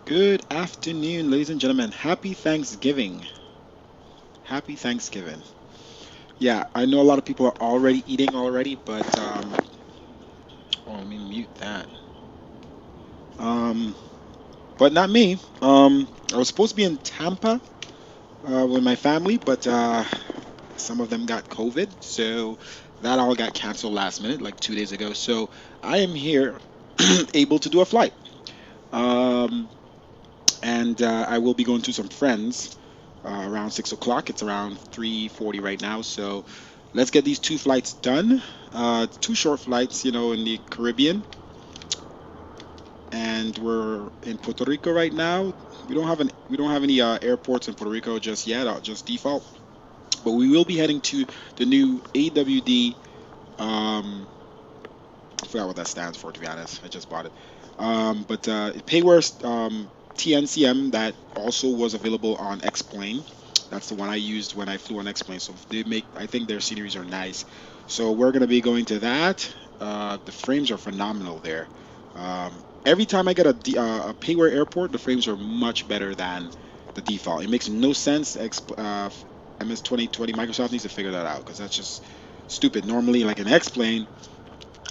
Good afternoon, ladies and gentlemen. Happy Thanksgiving. Happy Thanksgiving. Yeah, I know a lot of people are already eating already, but oh, let me mute that. Um, but not me. I was supposed to be in Tampa with my family, but some of them got COVID, so that all got canceled last minute, like 2 days ago. So I am here, able to do a flight. Um, and I will be going to some friends around 6 o'clock. It's around 3:40 right now, so let's get these two flights done. Two short flights, in the Caribbean, and we're in Puerto Rico right now. We don't have any airports in Puerto Rico just yet, just default. But we will be heading to the new AWD. I forgot what that stands for, to be honest. I just bought it. But Payware TNCM that also was available on X-Plane. That's the one I used when I flew on X-Plane. So I think their sceneries are nice. So we're gonna be going to that. The frames are phenomenal there. Um, every time I get a Payware airport, the frames are much better than the default. It makes no sense. MS2020 Microsoft needs to figure that out because that's just stupid. Normally, like in X-Plane,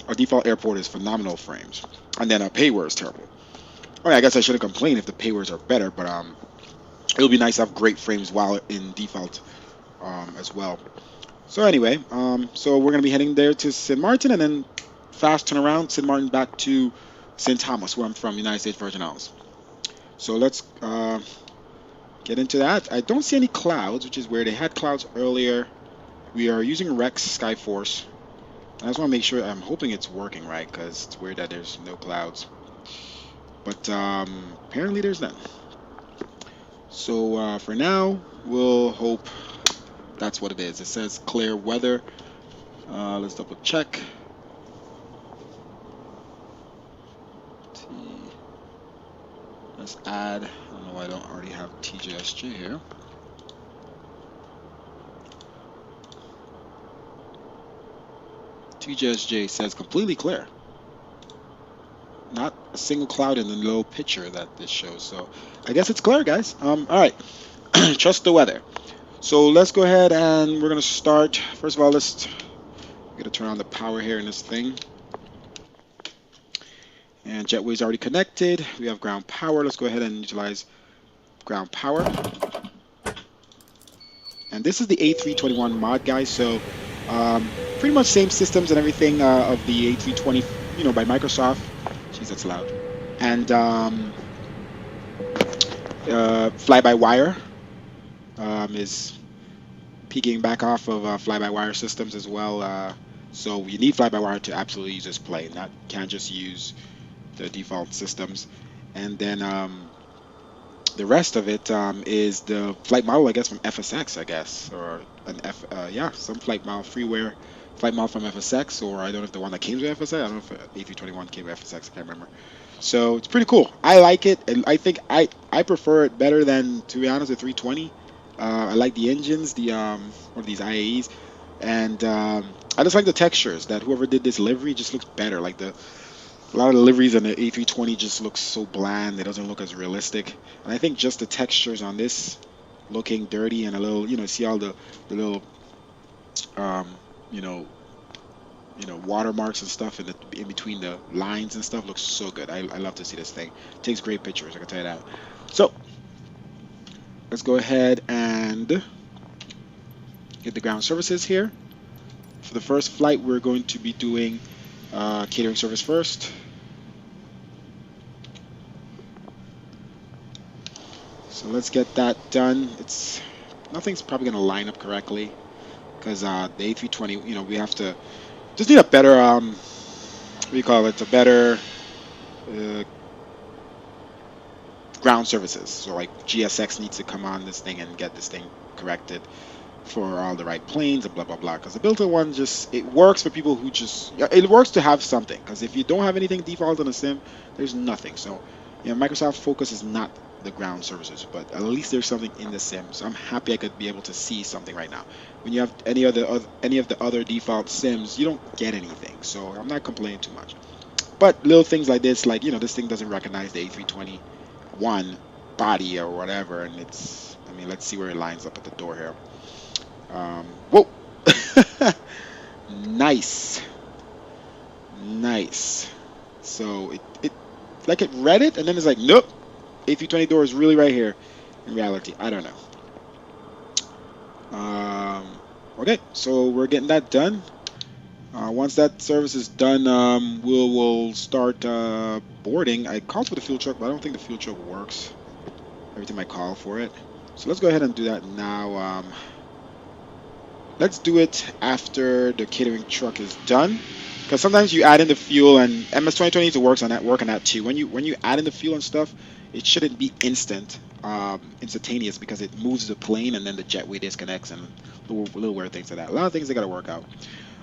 our default airport is phenomenal frames, and then our Payware is terrible. I mean, I guess I shouldn't complain if the Paywares are better, but it'll be nice to have great frames while in default as well. So anyway, so we're gonna be heading there to St. Martin, and then fast turn around St. Martin back to St. Thomas, where I'm from, United States Virgin Islands. So let's get into that. I don't see any clouds, which is weird. They had clouds earlier. We are using Rex Skyforce. I just want to make sure. I'm hoping it's working right, because it's weird that there's no clouds. But apparently there's none. So for now, we'll hope that's what it is. It says clear weather. Let's double check. Let's add. I don't know why I don't already have TJSJ here. TJSJ says completely clear. Not a single cloud in the little picture that this shows. So I guess it's clear, guys. All right. Trust the weather. So let's go ahead and we're gonna start. First of all, we're gonna turn on the power here in this thing. And JetBlue is already connected. We have ground power. Let's go ahead and utilize ground power. And this is the A321 mod, guys. So pretty much same systems and everything of the A320, by Microsoft. Jeez, that's loud. And fly-by-wire is peeking back off of fly-by-wire systems as well. So you need fly-by-wire to absolutely use this plane. Can't just use the default systems. And then the rest of it is the flight model, I guess, from FSX, I guess, or some flight model freeware. Flight model from FSX, or I don't know if the one that came with FSX. I don't know if A321 came with FSX. I can't remember. So it's pretty cool. I like it, and I think I prefer it better than, to be honest, the 320. I like the engines, what are these IAEs, and I just like the textures. That whoever did this livery just looks better. Like a lot of the liveries on the A320 just looks so bland. It doesn't look as realistic. And I think just the textures on this looking dirty and a little, see all the little watermarks and stuff in between the lines and stuff looks so good. I love to see this thing. It takes great pictures, I can tell you that. So let's go ahead and get the ground services here. For the first flight, we're going to be doing catering service first. So let's get that done. Nothing's probably going to line up correctly because the A320, we have to just need a better, what do you call it, a better ground services. So like GSX needs to come on this thing and get this thing corrected for all the right planes and blah blah blah. Because the built-in one it works for people who it works to have something. Because if you don't have anything default on a sim, there's nothing. So Microsoft's focus is not the ground services, but at least there's something in the sim. So I'm happy I could be able to see something right now. When you have any of the other default sims, you don't get anything. So I'm not complaining too much. But little things like this, like this thing doesn't recognize the A320 one body or whatever, and it's, I mean, let's see where it lines up at the door here. Whoa. Nice. Nice. So it like it read it and then it's like, nope, A320 door is really right here. In reality, I don't know. Okay, so we're getting that done. Once that service is done, we'll start boarding. I called for the fuel truck, but I don't think the fuel truck works every time I call for it. So let's go ahead and do that now. Let's do it after the catering truck is done, because sometimes you add in the fuel, and MS2020 needs to work on that too. When you add in the fuel and stuff, it shouldn't be instantaneous, because it moves the plane and then the jetway disconnects and little weird things like that. A lot of things they gotta work out.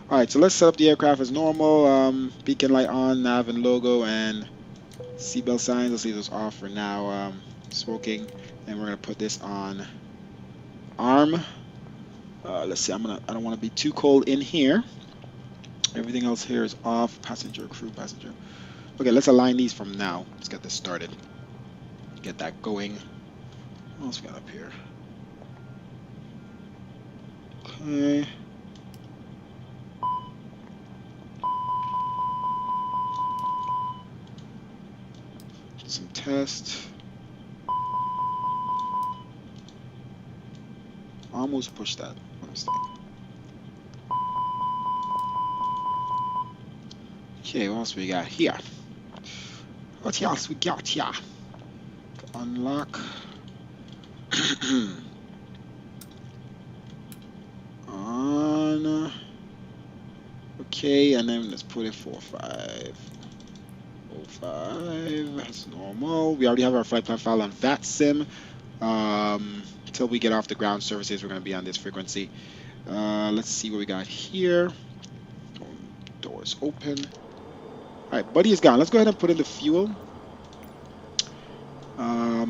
All right, so let's set up the aircraft as normal. Beacon light on, nav and logo, and seatbelt signs. Let's leave those off for now. Smoking, and we're gonna put this on arm. Let's see. I don't want to be too cold in here. Everything else here is off. Passenger, crew, passenger. Okay, let's align these from now. Let's get this started. Get that going. What else we got up here? Okay. Some tests. Almost pushed that. Okay, what else we got here? What else we got here? Unlock. On. Okay, and then let's put it 4505. That's normal. We already have our flight plan file on VATSIM. Until we get off the ground services, we're going to be on this frequency. Let's see what we got here. Doors open. All right, buddy is gone. Let's go ahead and put in the fuel. All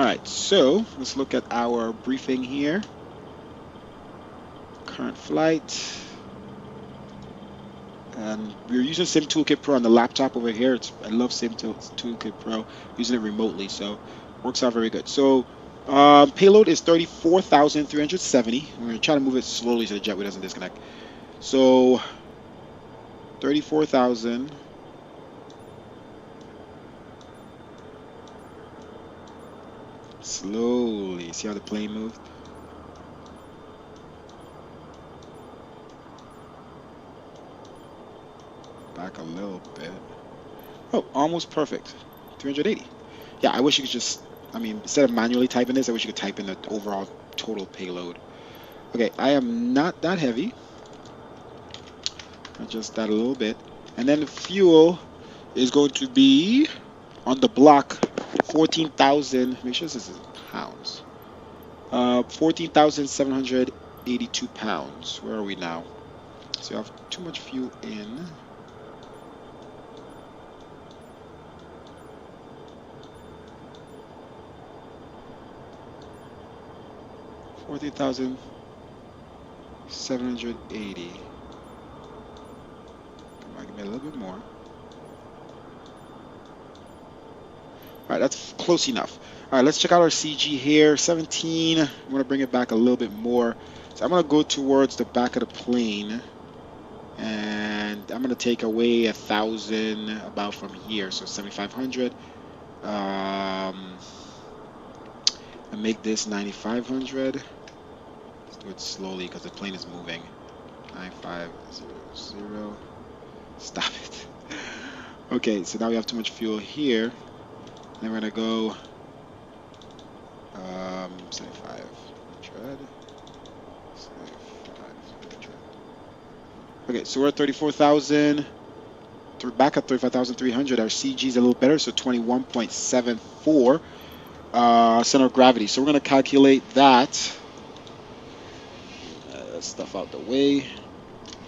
right, so let's look at our briefing here. Current flight. And we're using Sim Toolkit Pro on the laptop over here. I love Sim Toolkit Pro, using it remotely, so works out very good. So payload is 34,370. We're going to try to move it slowly so the jetway doesn't disconnect. So 34,000. Slowly. See how the plane moved? Back a little bit. Oh, almost perfect. 380. Yeah, I wish you could just, I mean, instead of manually typing this, I wish you could type in the overall total payload. Okay, I am not that heavy. Adjust that a little bit. And then the fuel is going to be on the block 14,000. Make sure this is in pounds. 14,782 pounds. Where are we now? So we have too much fuel in. $14,780. Come on, give me a little bit more. All right, that's close enough. All right, let's check out our CG here. 17. I'm gonna bring it back a little bit more. So I'm gonna go towards the back of the plane, and I'm gonna take away 1,000 about from here, so 7,500. And make this 9,500. Let's do it slowly because the plane is moving. 9,500. Stop it. Okay, so now we have too much fuel here. Then we're gonna go 7,500. 7,500. Okay, so we're at 34,000. Back at 35,300. Our CG is a little better, so 21.74 center of gravity. So we're gonna calculate that. Stuff out the way.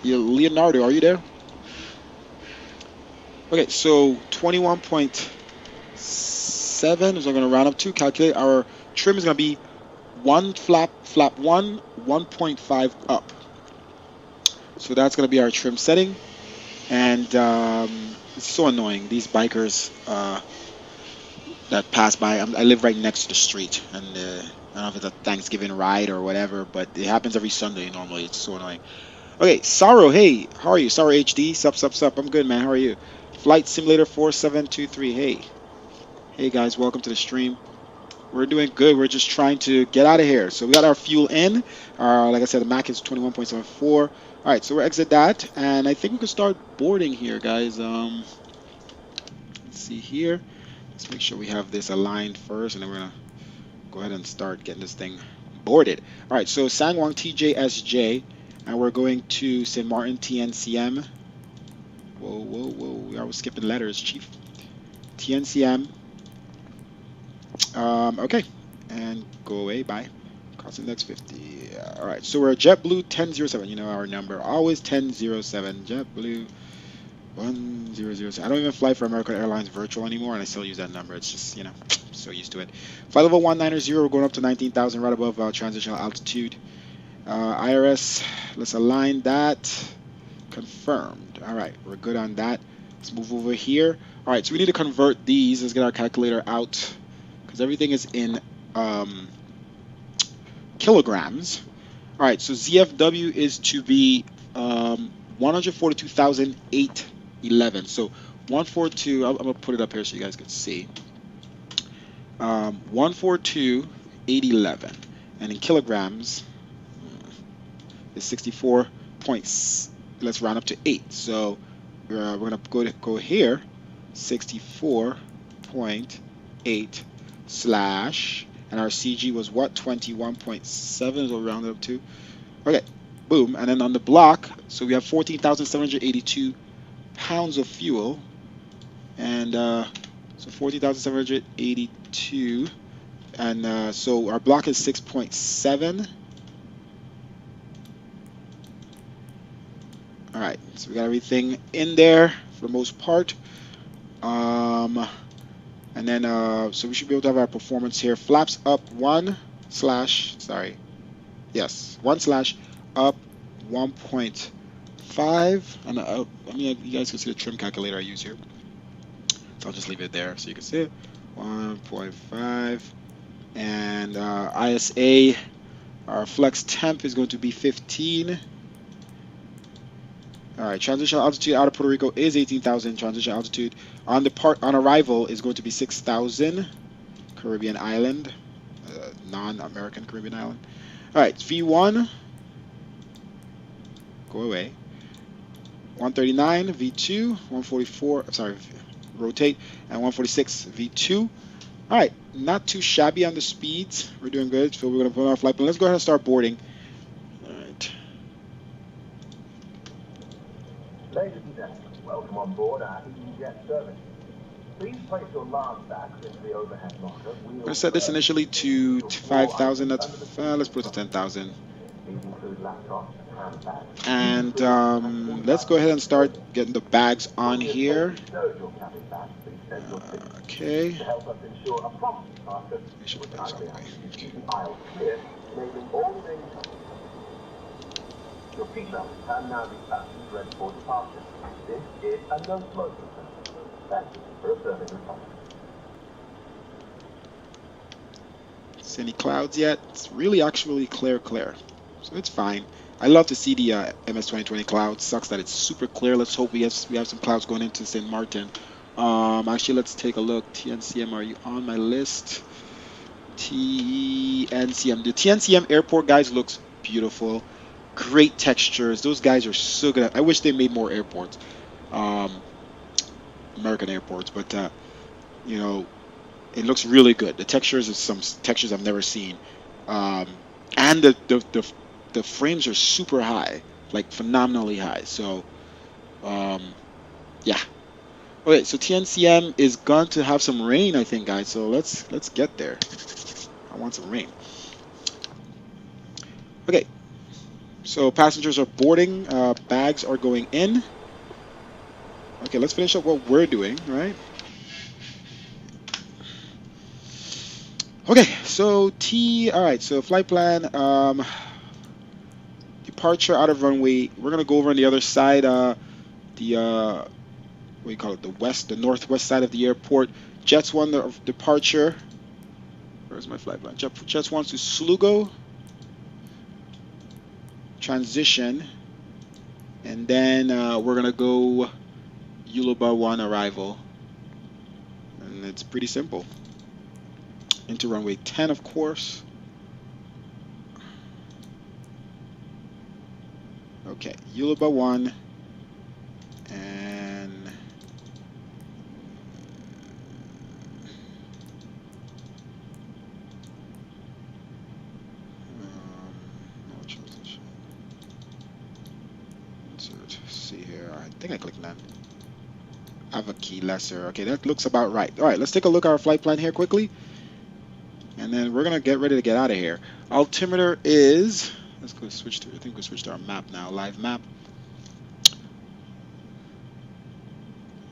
Leonardo, are you there? Okay, so 21.7 is what we're going to round up to. Calculate our trim is going to be one flap 1, 1.5 up. So that's going to be our trim setting. And it's so annoying. These bikers, that pass by. I live right next to the street, and I don't know if it's a Thanksgiving ride or whatever, but it happens every Sunday normally. It's so annoying. Okay, Sorrow, hey, how are you? Sorrow HD, sup. I'm good, man. How are you? Flight Simulator 4723, hey. Hey guys, welcome to the stream. We're doing good. We're just trying to get out of here. So we got our fuel in. Like I said, the Mac is 21.74. All right, so we'll exit that, and I think we can start boarding here, guys. Let's see here. Let's make sure we have this aligned first, and then we're gonna go ahead and start getting this thing boarded. All right, so Sangwon TJSJ, and we're going to St. Martin TNCM. Whoa! I was skipping letters, Chief. TNCM. Okay, and go away. Bye. Cost index 50. All right, so we're JetBlue 1007. You know our number, always 1007. JetBlue 1007. I don't even fly for American Airlines Virtual anymore, and I still use that number. It's just, you know, so used to it. Flight level 190. We're going up to 19,000, right above transitional altitude. IRS. Let's align that. Confirmed. All right, we're good on that. Let's move over here. All right, so we need to convert these. Let's get our calculator out, because everything is in kilograms. All right, so ZFW is to be 142,811. So 142, I'm going to put it up here so you guys can see. 142,811. And in kilograms is 64 points. Let's round up to 8. So we're going to go here, 64.8 slash, and our CG was what, 21.7, so we'll round it up to. Okay, boom. And then on the block, so we have 14,782 pounds of fuel, and so 14,782, and so our block is 6.7. All right, so we got everything in there for the most part. And then, so we should be able to have our performance here. Flaps up 1 slash, sorry. Yes, 1 slash up 1.5. And I mean, you guys can see the trim calculator I use here. So I'll just leave it there so you can see it. 1.5. And ISA, our flex temp is going to be 15. All right, transitional altitude out of Puerto Rico is 18,000. Transitional altitude on arrival is going to be 6,000. Caribbean island, non-American Caribbean island. All right, V1, go away. 139 V2, 144. Sorry, rotate, and 146 V2. All right, not too shabby on the speeds. We're doing good. So we're gonna put on our flight plan. Let's go ahead and start boarding. Ladies and gentlemen, welcome on board our EasyJet service. Please place your large bags into the overhead locker. I'm going to set this initially to 5,000. That's let's put it to 10,000. And let's go ahead and start getting the bags on here. Okay. Your seatbelt can now be fastened ready for departure. This is a no-smoking zone. Thank you for observing the time. See any clouds yet? It's really actually clear, so it's fine. I love to see the MS2020 clouds. Sucks that it's super clear. Let's hope we have some clouds going into St. Martin. Actually, let's take a look. TNCM, are you on my list? TNCM. The TNCM airport, guys, looks beautiful. Great textures. Those guys are so good. I wish they made more airports, American airports, but you know, it looks really good. The textures are some textures I've never seen, and the frames are super high, like phenomenally high. So yeah. Okay, so TNCM is going to have some rain, I think, guys. So let's get there. I want some rain. Okay. So passengers are boarding, bags are going in. Okay, let's finish up what we're doing, right? Okay, so all right, so flight plan, departure out of runway. We're gonna go over on the other side, what do you call it, the northwest side of the airport. Jets 1 departure. Where's my flight plan? Jets 1 to Slugo. Transition. And then we're going to go Yuluba 1 arrival. And it's pretty simple. Into runway 10, of course. Okay, Yuluba 1. And no transition. Insert. See here. I think I clicked that. Have a key lesser. Okay, that looks about right. All right, let's take a look at our flight plan here quickly. And then we're going to get ready to get out of here. Altimeter is, let's go switch to, I think we'll switch to our map now, live map.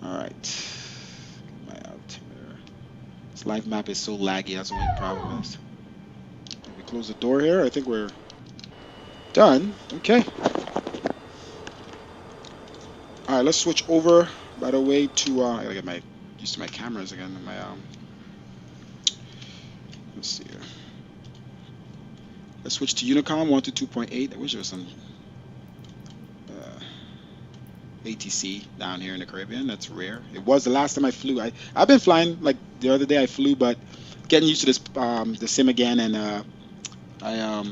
All right, my altimeter. This live map is so laggy, that's the only problem is. If we close the door here, I think we're done. Okay. All right, let's switch over, by the way, to, I gotta get used to my cameras again, and my, let's see here. Let's switch to Unicom 122.8. I wish there was some ATC down here in the Caribbean. That's rare. It was the last time I flew. I've been flying, like the other day I flew, but getting used to this the sim again, and I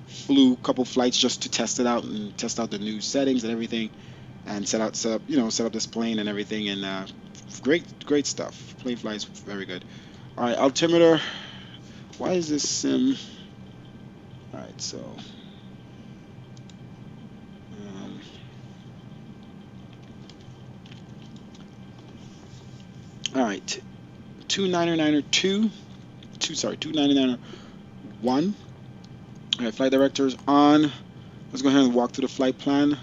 flew a couple flights just to test it out and test out the new settings and everything, and set up this plane and everything, and great stuff. Plane flies very good. All right, altimeter. Why is this sim? All right, so all right, 299er 299er 1. All right, flight director is on. Let's go ahead and walk through the flight plan.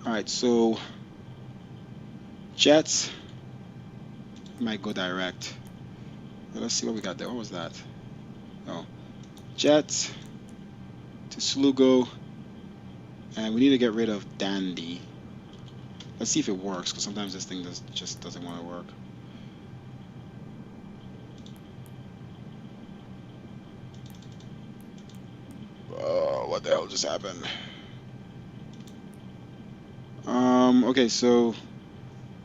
All right, so jets might go direct. Let's see what we got there. What was that? Oh, jets to Slugo, and we need to get rid of Dandy. Let's see if it works, because sometimes this thing just doesn't want to work. Oh, what the hell just happened? Okay, so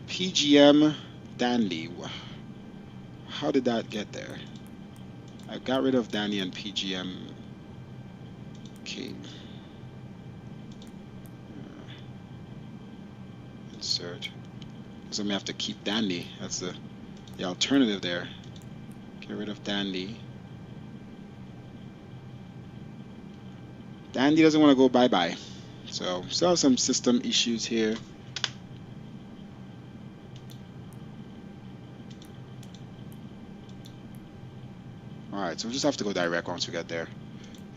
PGM Dandy. How did that get there? I got rid of Dandy and PGM. Okay. Insert. So I'm gonna have to keep Dandy. That's the alternative there. Get rid of Dandy. Dandy doesn't want to go bye-bye. So still have some system issues here. Alright, so we just have to go direct once we get there.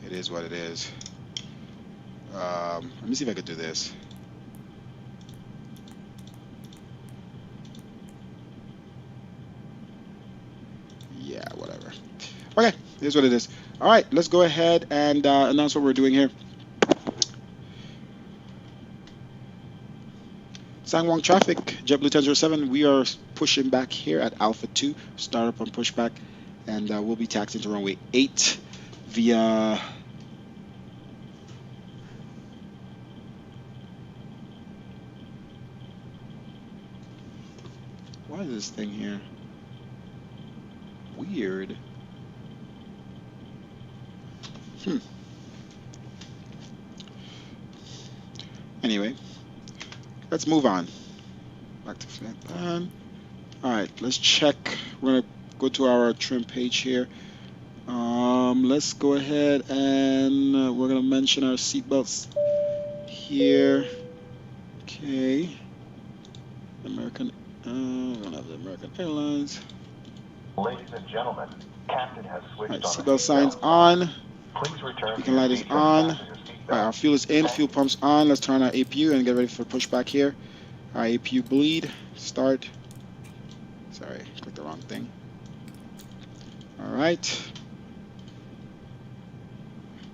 It is what it is. Let me see if I could do this. Yeah, whatever. Okay, it is what it is. Alright, let's go ahead and announce what we're doing here. Sangwon traffic, JetBlue 1007. We are pushing back here at Alpha 2. Start up on pushback. And we'll be taxiing to runway 8 via why is this thing here weird? Anyway, let's move on back to flight plan. All right, let's check. We're gonna go to our trim page here. Let's go ahead and we're gonna mention our seatbelts here. Okay. American. We don't have the American Airlines. Ladies and gentlemen, Captain has switched on. Seatbelt signs on. Please return. Beacon light is on. All right, our fuel is in. Fuel pumps on. Let's turn on our APU and get ready for pushback here. All right, APU bleed. Start. Sorry, clicked the wrong thing. All right.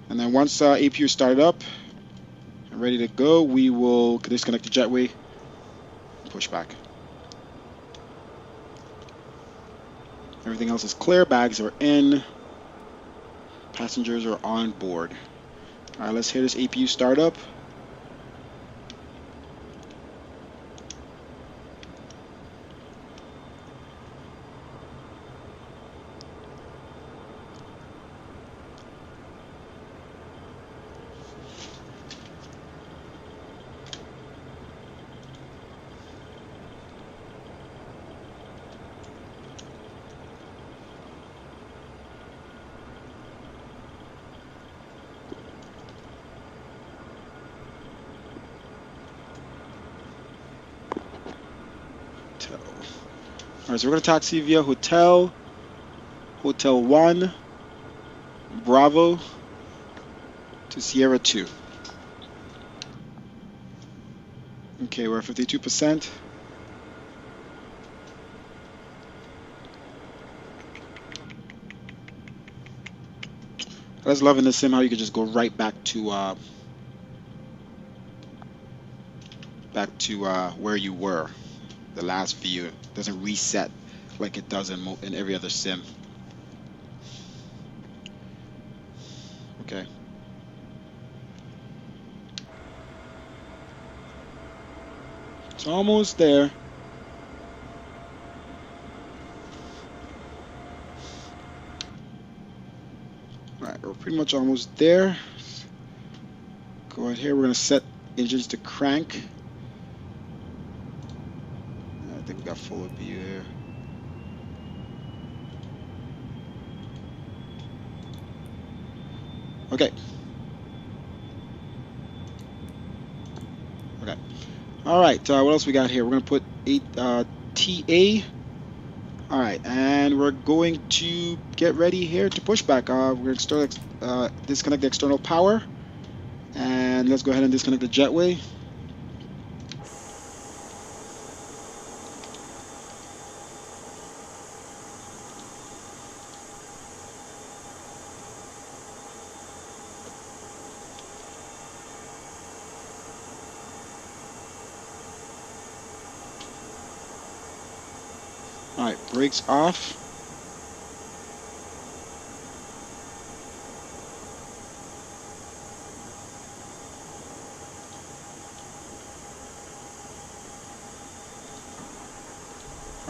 And then once APU started up and ready to go, we will disconnect the jetway pushback. Everything else is clear. Bags are in. Passengers are on board. All right, let's hear this APU start up. All right, so we're going to taxi via Hotel 1, Bravo to Sierra 2. Okay, we're at 52%. I was loving this sim, how you could just go right back to where you were. The last view. It doesn't reset like it does in every other sim. Okay. It's almost there. Alright, we're pretty much almost there. Go ahead here, we're going to set engines to crank. I think we got full view here. Okay. Okay. Alright, what else we got here? We're going to put 8 TA. Alright, and we're going to get ready here to push back. We're going to disconnect the external power. And let's go ahead and disconnect the jetway. Alright, brakes off.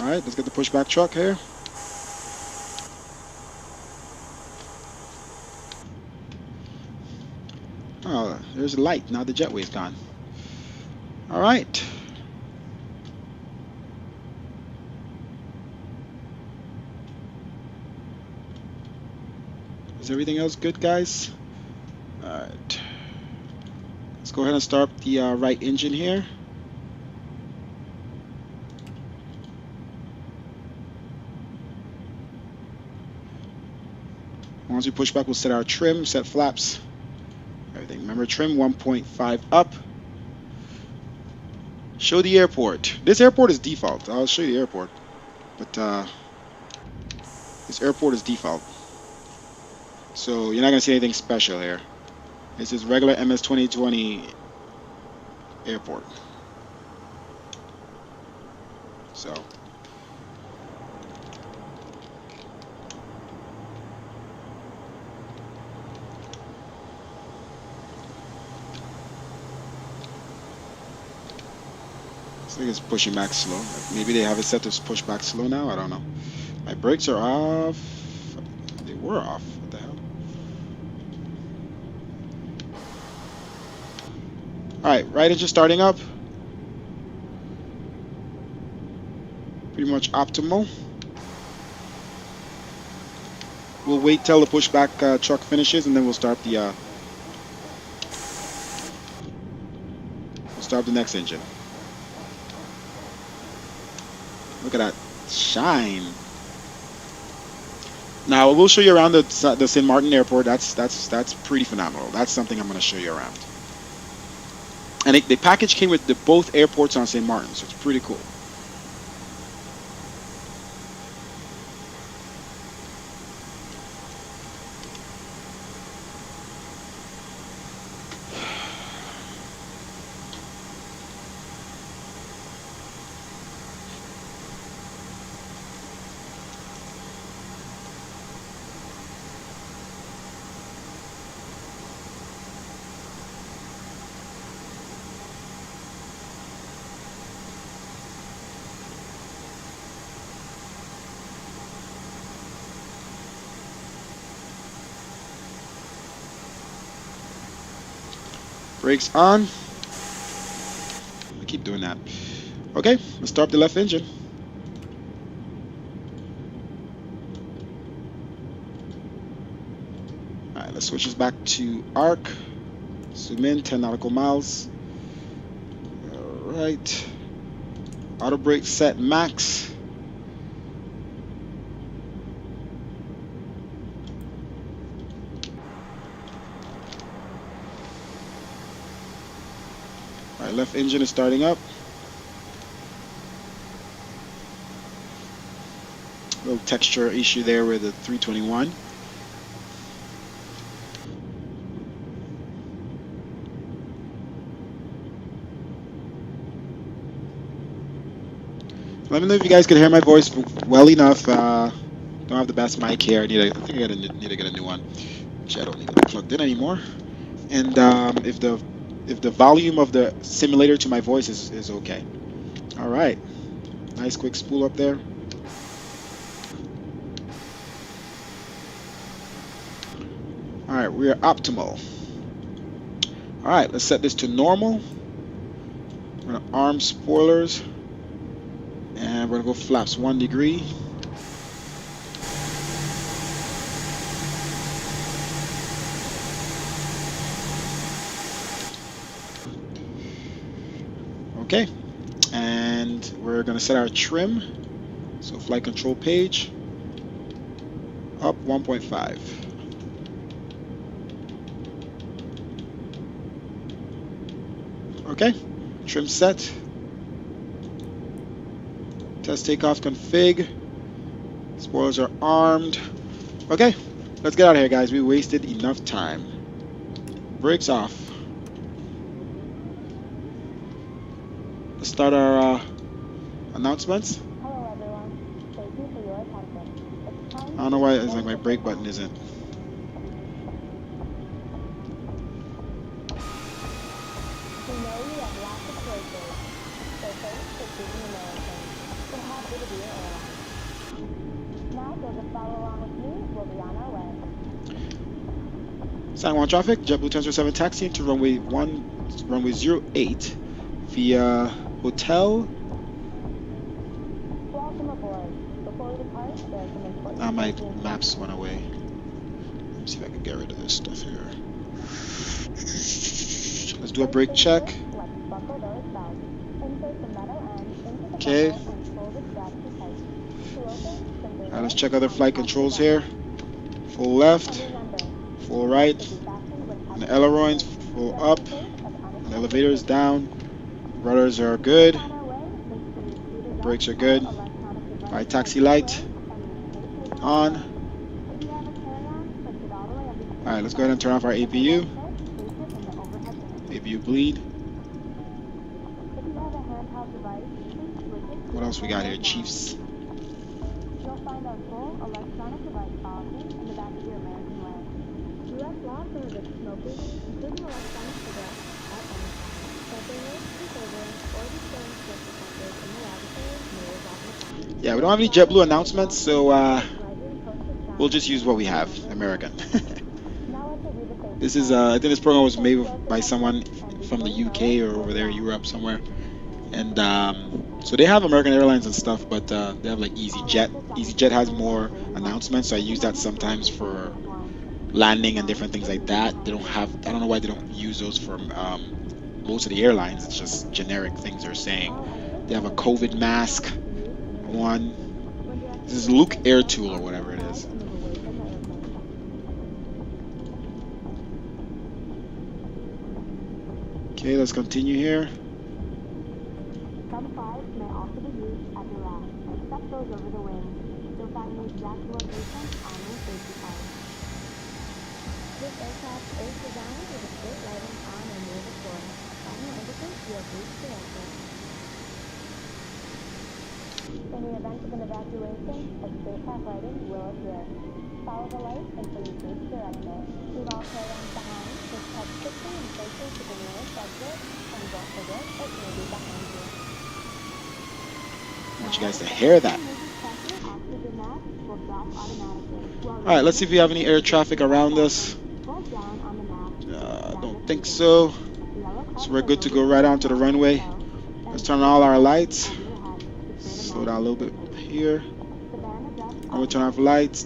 Alright, let's get the pushback truck here. Oh, there's a light. Now the jetway's gone. Alright. Is everything else good, guys? Alright. Let's go ahead and start the right engine here. Once we push back, we'll set our trim, set flaps, everything. Remember, trim 1.5 up. Show the airport. This airport is default. I'll show you the airport. But this airport is default. So you're not going to see anything special here. This is regular MS2020 airport. So. I think it's pushing back slow. Maybe they have it set to push back slow now. I don't know. My brakes are off. They were off. What the hell? Alright, right engine starting up. Pretty much optimal. We'll wait till the pushback truck finishes, and then we'll start the next engine. Look at that shine. Now we'll show you around the St. Martin Airport. That's pretty phenomenal. That's something I'm going to show you around. And the package came with both airports on St. Martin, so it's pretty cool. Brakes on. I keep doing that. Okay, let's start up the left engine. Alright, let's switch this back to arc. Zoom in 10 nautical miles. Alright. Auto brake set max. Alright, left engine is starting up. Little texture issue there with the 321. Let me know if you guys can hear my voice well enough. Don't have the best mic here. I think I need to get a new one. Which I don't need it plugged in anymore. And if the volume of the simulator to my voice is okay. All right, nice quick spool up there. All right, we are optimal. All right, let's set this to normal. We're gonna arm spoilers. And we're gonna go flaps 1 degree. Okay, and we're gonna set our trim. So flight control page up 1.5. Okay, trim set. Test takeoff config. Spoilers are armed. Okay, let's get out of here, guys. We wasted enough time. Brakes off. Let's start our announcements. Hello everyone. Thank you for your attention. It's time I don't know why it's like my brake button isn't. We know you have lots of choices, so thanks for choosing American. We're happy to be your airline. Now, if you'll just follow along with me, we'll be on our way. Sign 1 traffic. JetBlue 1007 taxi into runway 08 via hotel. Welcome aboard. Before we depart, there are some important My things. maps went away. Let me see if I can get rid of this stuff here. Let's do a brake check. Let's buckle those belts. Insert the metal end into the Okay. buckle and pull the strap to tight. To open, simply Alright, let's lift check other and flight press controls the here. button. Full left, And remember, full right, to be fastened with and the heavy ailerons lifting. full Just up, in case of and the unexpected elevators down. Rudders are good. On our way, make sure you scooted up Brakes are all good. electronic devices Alright, taxi are light away and your safety on. If you have a carry-on, push it all the way up to the Alright, let's go ahead and turn off our APU. place it in the overhead bin. APU bleed. If you have a handheld device, please switch it to What else we got here? now. Chiefs. You'll find our full electronic device policy in the back of your American way. U.S. law prohibits smoking, including electronic cigarettes, at any time. Smoking, disabling, or destroying smoke detectors in the laboratory may result in a fine. Yeah, we don't have any JetBlue announcements, so we'll just use what we have, American. This is I think this program was made by someone from the UK or over there, Europe somewhere. And so they have American Airlines and stuff, but they have like EasyJet. EasyJet has more announcements, so I use that sometimes for landing and different things like that. They don't have, I don't know why they don't use those for most of the airlines. It's just generic things they're saying. They have a COVID mask one. This is Luke Air Tool or whatever it is. Okay, let's continue here. Some flights may also be used as a raft, except those over the wing. You'll find the exact location on your safety card. This aircraft is designed with a straight lighting on and near the floor. Final indicates you have reached the airport. In the event of an evacuation, a straight path lighting will appear. Follow the light until you reach your exit. Leave all carry-ons behind, just touch quickly and safely to the nearest exit, and don't forget it may be behind you. I want you guys to hear that. Alright, let's see if we have any air traffic around us. Don't think so. So we're good to go right onto the runway. Let's turn on all our lights. Slow down a little bit here. And we turn off lights,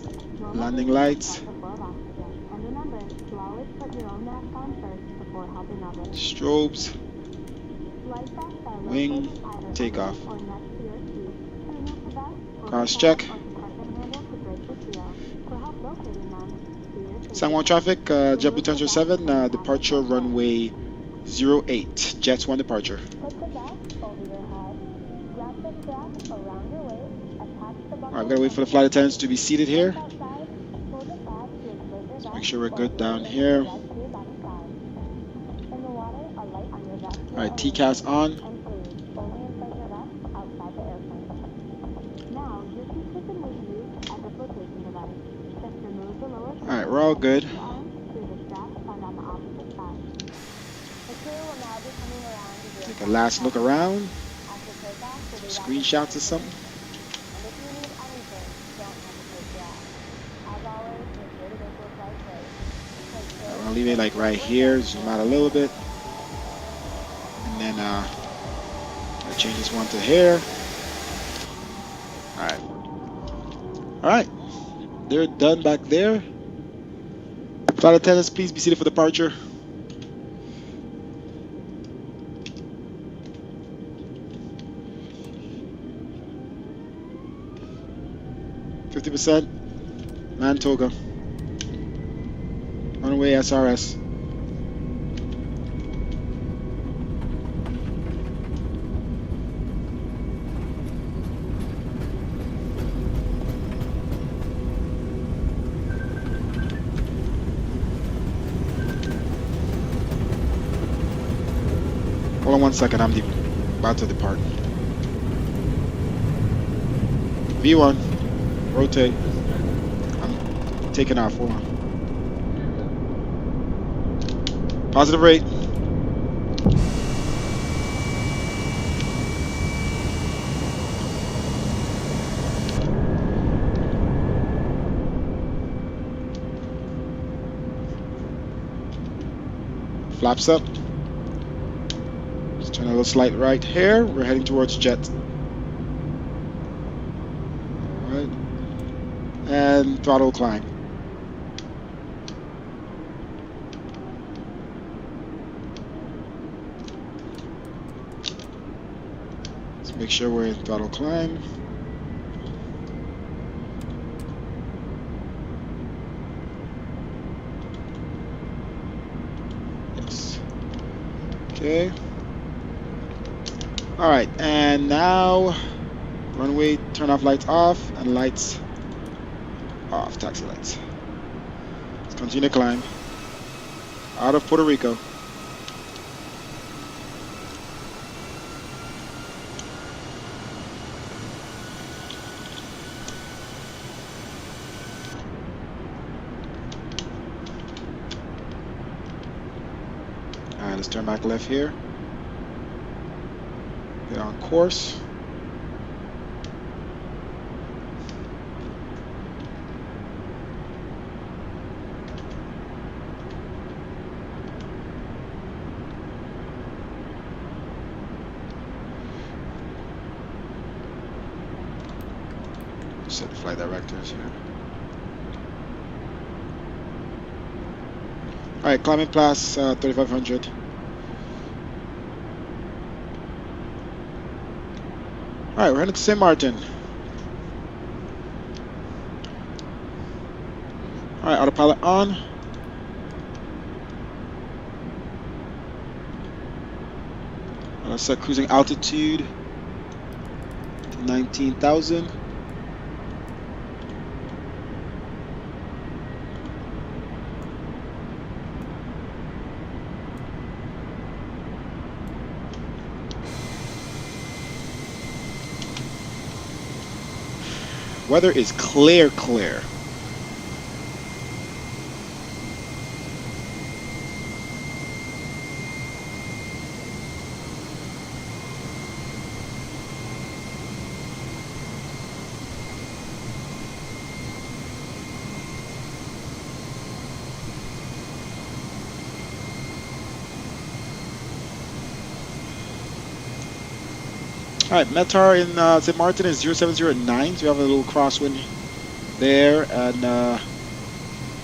landing lights, strobes, wing, takeoff. Cross check. San Juan traffic, JetBlue 1007, departure runway 08, Jets 1 departure. Alright, we gotta wait for the flight attendants to be seated here. Let's make sure we're good down here. Alright, TCAS on. Alright, we're all good. Take a last look around. Screenshots or something. I'm gonna leave it like right here, zoom out a little bit. And then I'll change this one to here. Alright. Alright. They're done back there. Flight attendants, please be seated for departure. %, Mantoga. Runway SRS. Hold on 1 second, I'm about to depart. V1, rotate. I'm taking off, hold on. Positive rate. Flaps up. Just turn a little slight right here. We're heading towards jet. Alright. And throttle climb. Make sure we're in throttle climb. Yes. Okay. All right, and now runway turn off lights off and lights off. Taxi lights. Let's continue to climb out of Puerto Rico. Let's turn back left here. Get on course. Set the flight directors here. All right, climbing class 3500. All right, we're heading to St. Martin. All right, autopilot on. Let's set cruising altitude to 19,000. Weather is clear. All right, METAR in St. Martin is 0709, so we have a little crosswind there, and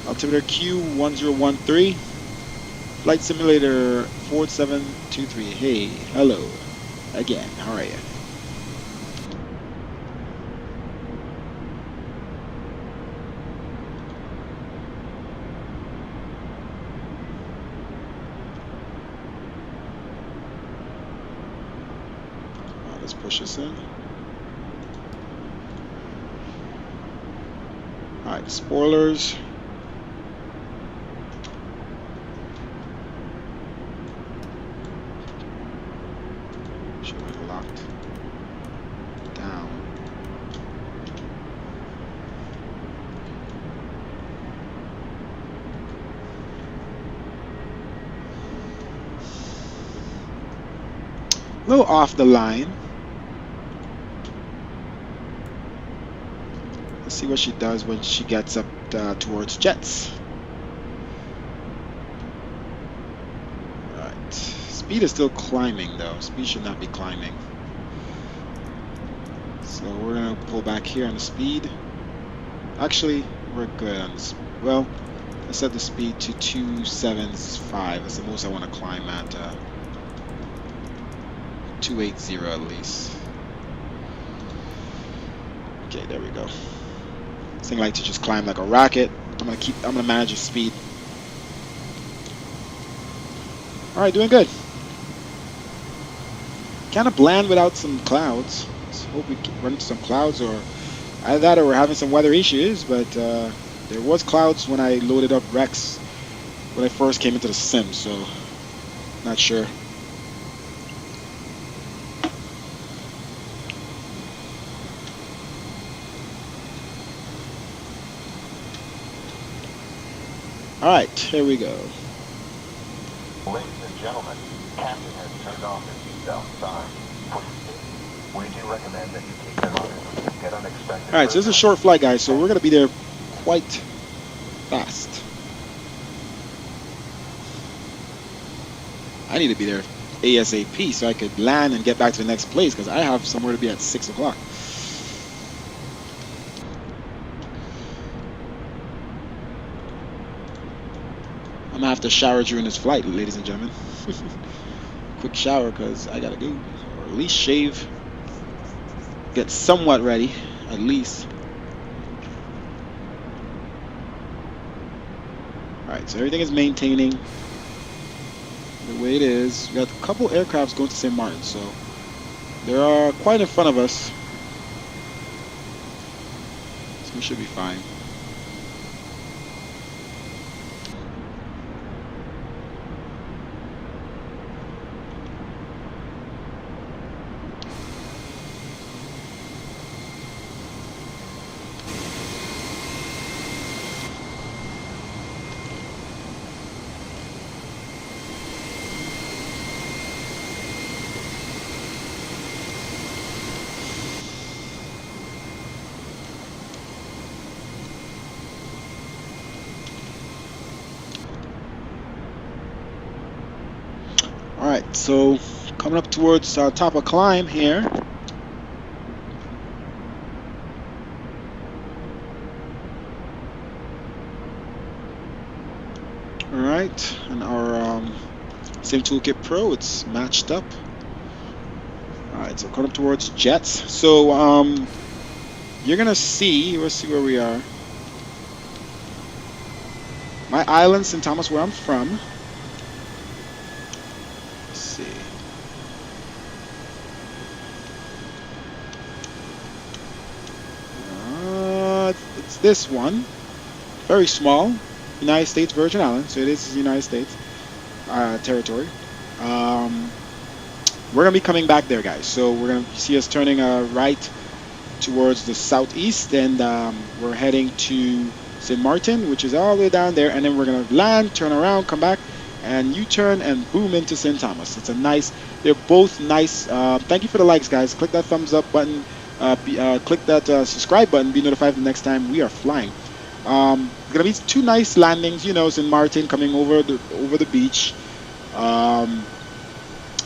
altimeter Q1013, flight simulator 4723. Hey, hello again. How are you? Let's push this in. Alright, spoilers. Should be locked down. A little off the line. See what she does when she gets up towards jets. Alright. Speed is still climbing though. Speed should not be climbing. So we're gonna pull back here on the speed. Actually, we're good on this. Well, I set the speed to 275. That's the most I want to climb at. 280 at least. Okay, there we go. This thing likes to just climb like a rocket. I'm gonna manage the speed. Alright, doing good. Kinda bland without some clouds. Let's hope we can run into some clouds, or either that or we're having some weather issues, but there was clouds when I loaded up Rex when I first came into the sim, so not sure. Alright, here we go. Ladies and gentlemen, Captain has turned off his seatbelt sign. We do recommend that you keep them on and get unexpected. Alright, so this is a short flight, guys, so we're going to be there quite fast. I need to be there ASAP so I could land and get back to the next place, because I have somewhere to be at 6 o'clock. I'm gonna have to shower during this flight, ladies and gentlemen. Quick shower, because I gotta go, or at least shave, get somewhat ready, at least. Alright, so everything is maintaining the way it is. We got a couple aircrafts going to St. Martin, so they are quite in front of us, so we should be fine. Alright, so coming up towards top of climb here. Alright, and our same toolkit pro, it's matched up. Alright, so coming up towards jets. So you're gonna see, let's see where we are. My island, St. Thomas, where I'm from. It's this one, very small, United States Virgin Islands, so it is United States territory. We're gonna be coming back there, guys, so we're gonna see us turning right towards the southeast, and we're heading to St. Martin, which is all the way down there, and then we're gonna land, turn around, come back, and U-turn and boom into St. Thomas. It's a nice, they're both nice. Thank you for the likes, guys. Click that thumbs up button. Click that subscribe button, be notified the next time we are flying. Gonna be two nice landings, you know, St. Martin coming over the beach.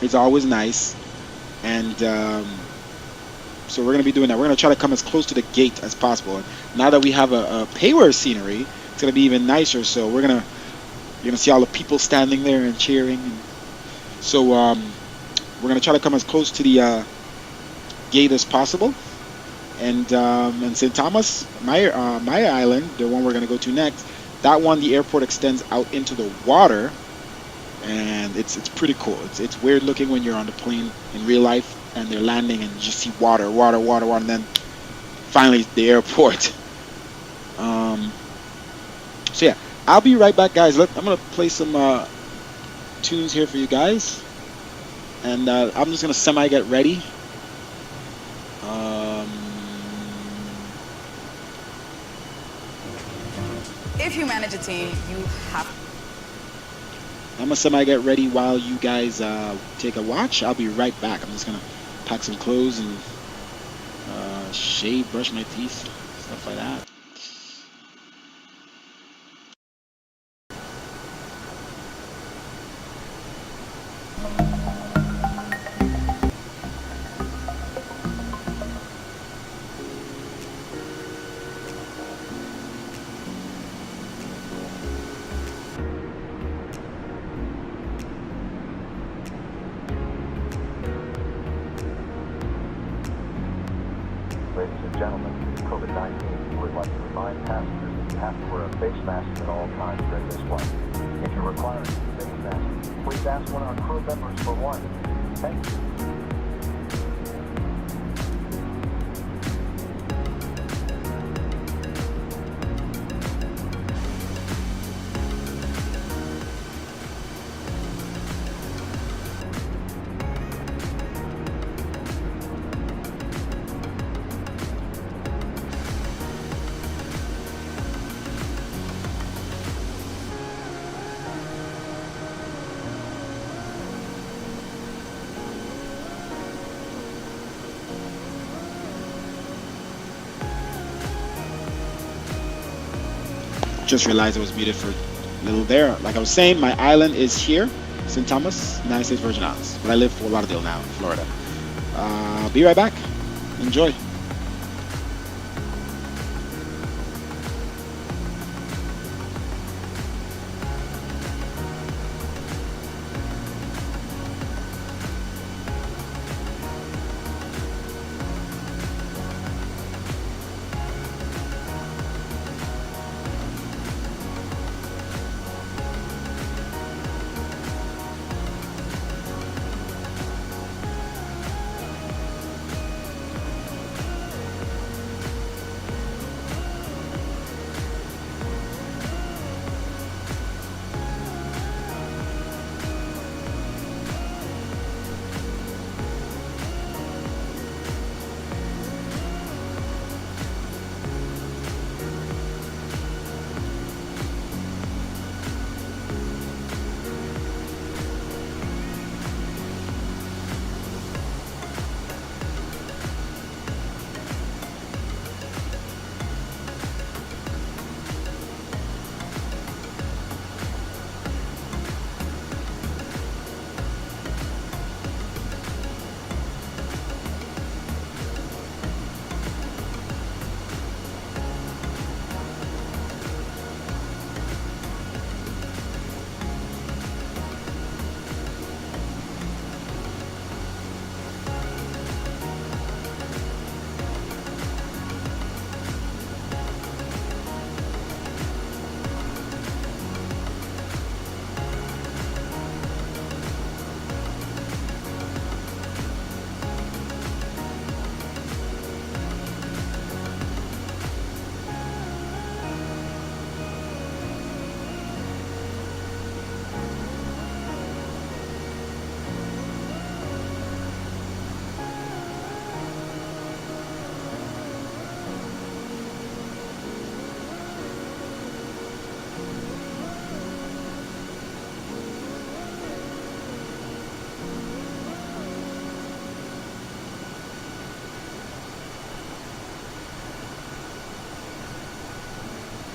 It's always nice, and So we're going to be doing that. We're going to try to come as close to the gate as possible. And now that we have a payware scenery, it's going to be even nicer. So you're going to see all the people standing there and cheering. And so we're going to try to come as close to the gate as possible. And St. Thomas, my island, the one we're going to go to next, that one, the airport extends out into the water. And it's pretty cool. It's weird looking when you're on the plane in real life and they're landing and you just see water, and then finally the airport. So yeah, I'll be right back, guys. I'm gonna play some tunes here for you guys, and I'm just gonna semi get ready. If you manage a team, you have. I'm gonna semi get ready while you guys take a watch. I'll be right back. I'm just gonna pack some clothes and shave, brush my teeth, stuff like that. Ladies and gentlemen, COVID-19 would like to remind passengers that you have to wear a face mask at all times during this flight. If you require a face mask, please ask one of our crew members for one. Thank you. Just realized I was muted for a little there. Like I was saying, my island is here, St. Thomas, United States Virgin Islands. But I live in Fort Lauderdale now, Florida. Be right back. Enjoy.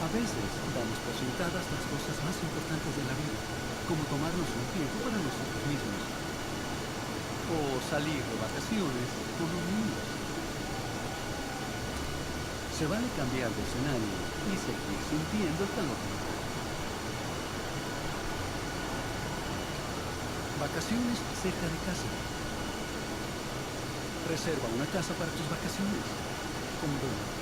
A veces damos por sentadas las cosas más importantes de la vida, como tomarnos un tiempo para nosotros mismos, o salir de vacaciones con los niños. Se vale cambiar de escenario y seguir sintiendo el calor. Vacaciones cerca de casa. Reserva una casa para tus vacaciones con Bono.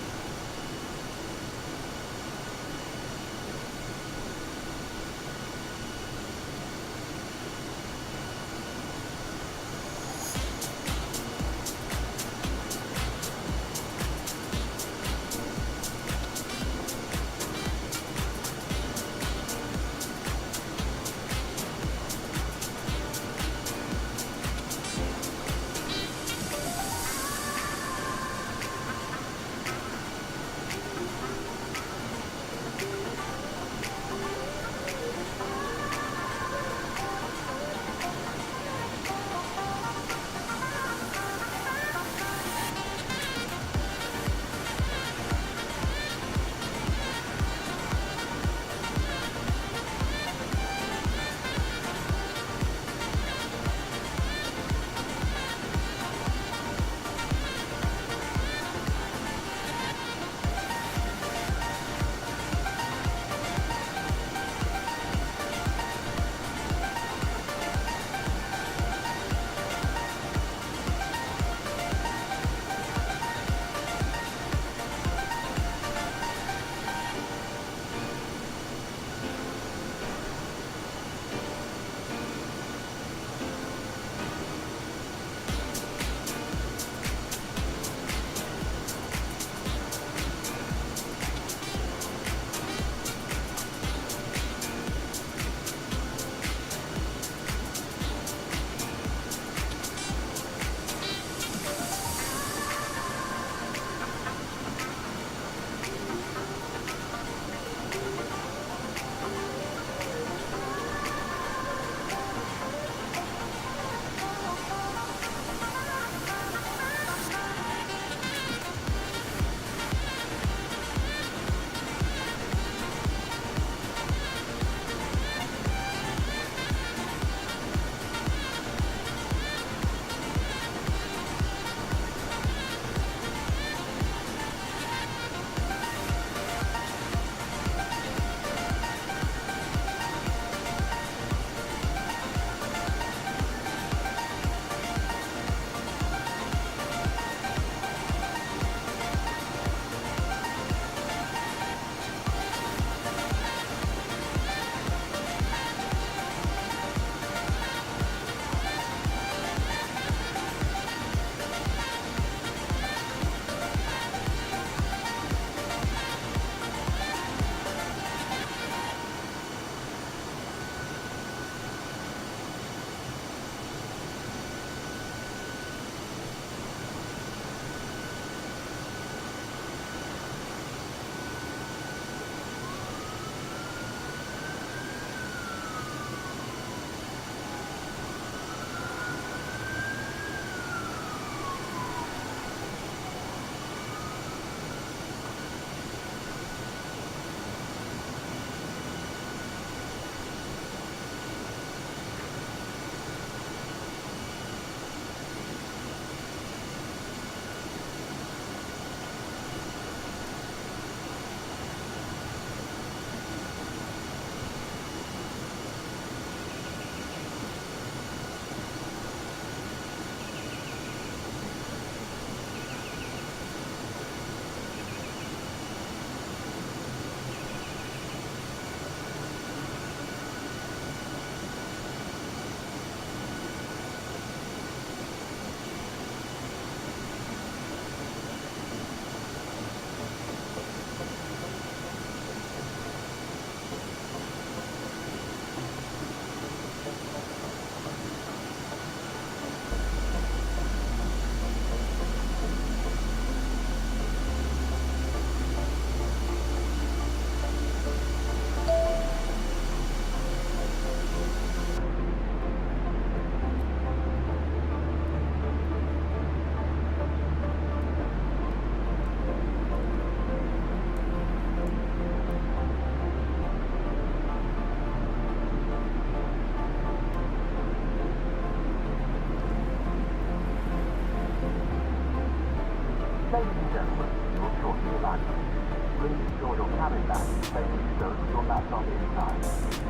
Ladies and gentlemen, will shortly evacuate. Please ensure your cabin bag is safely stowed with your laptop inside.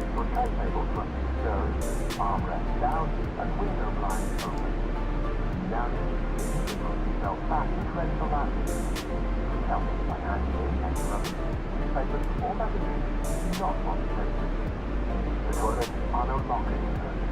Your tray table must be stowed, armrest down, and window blinds open. Now you need to keep your seatbelt fastened ready for landing. Please help us by handing in any rubbish, newspapers, or magazines you do not want to take with you. The toilets are no longer in service.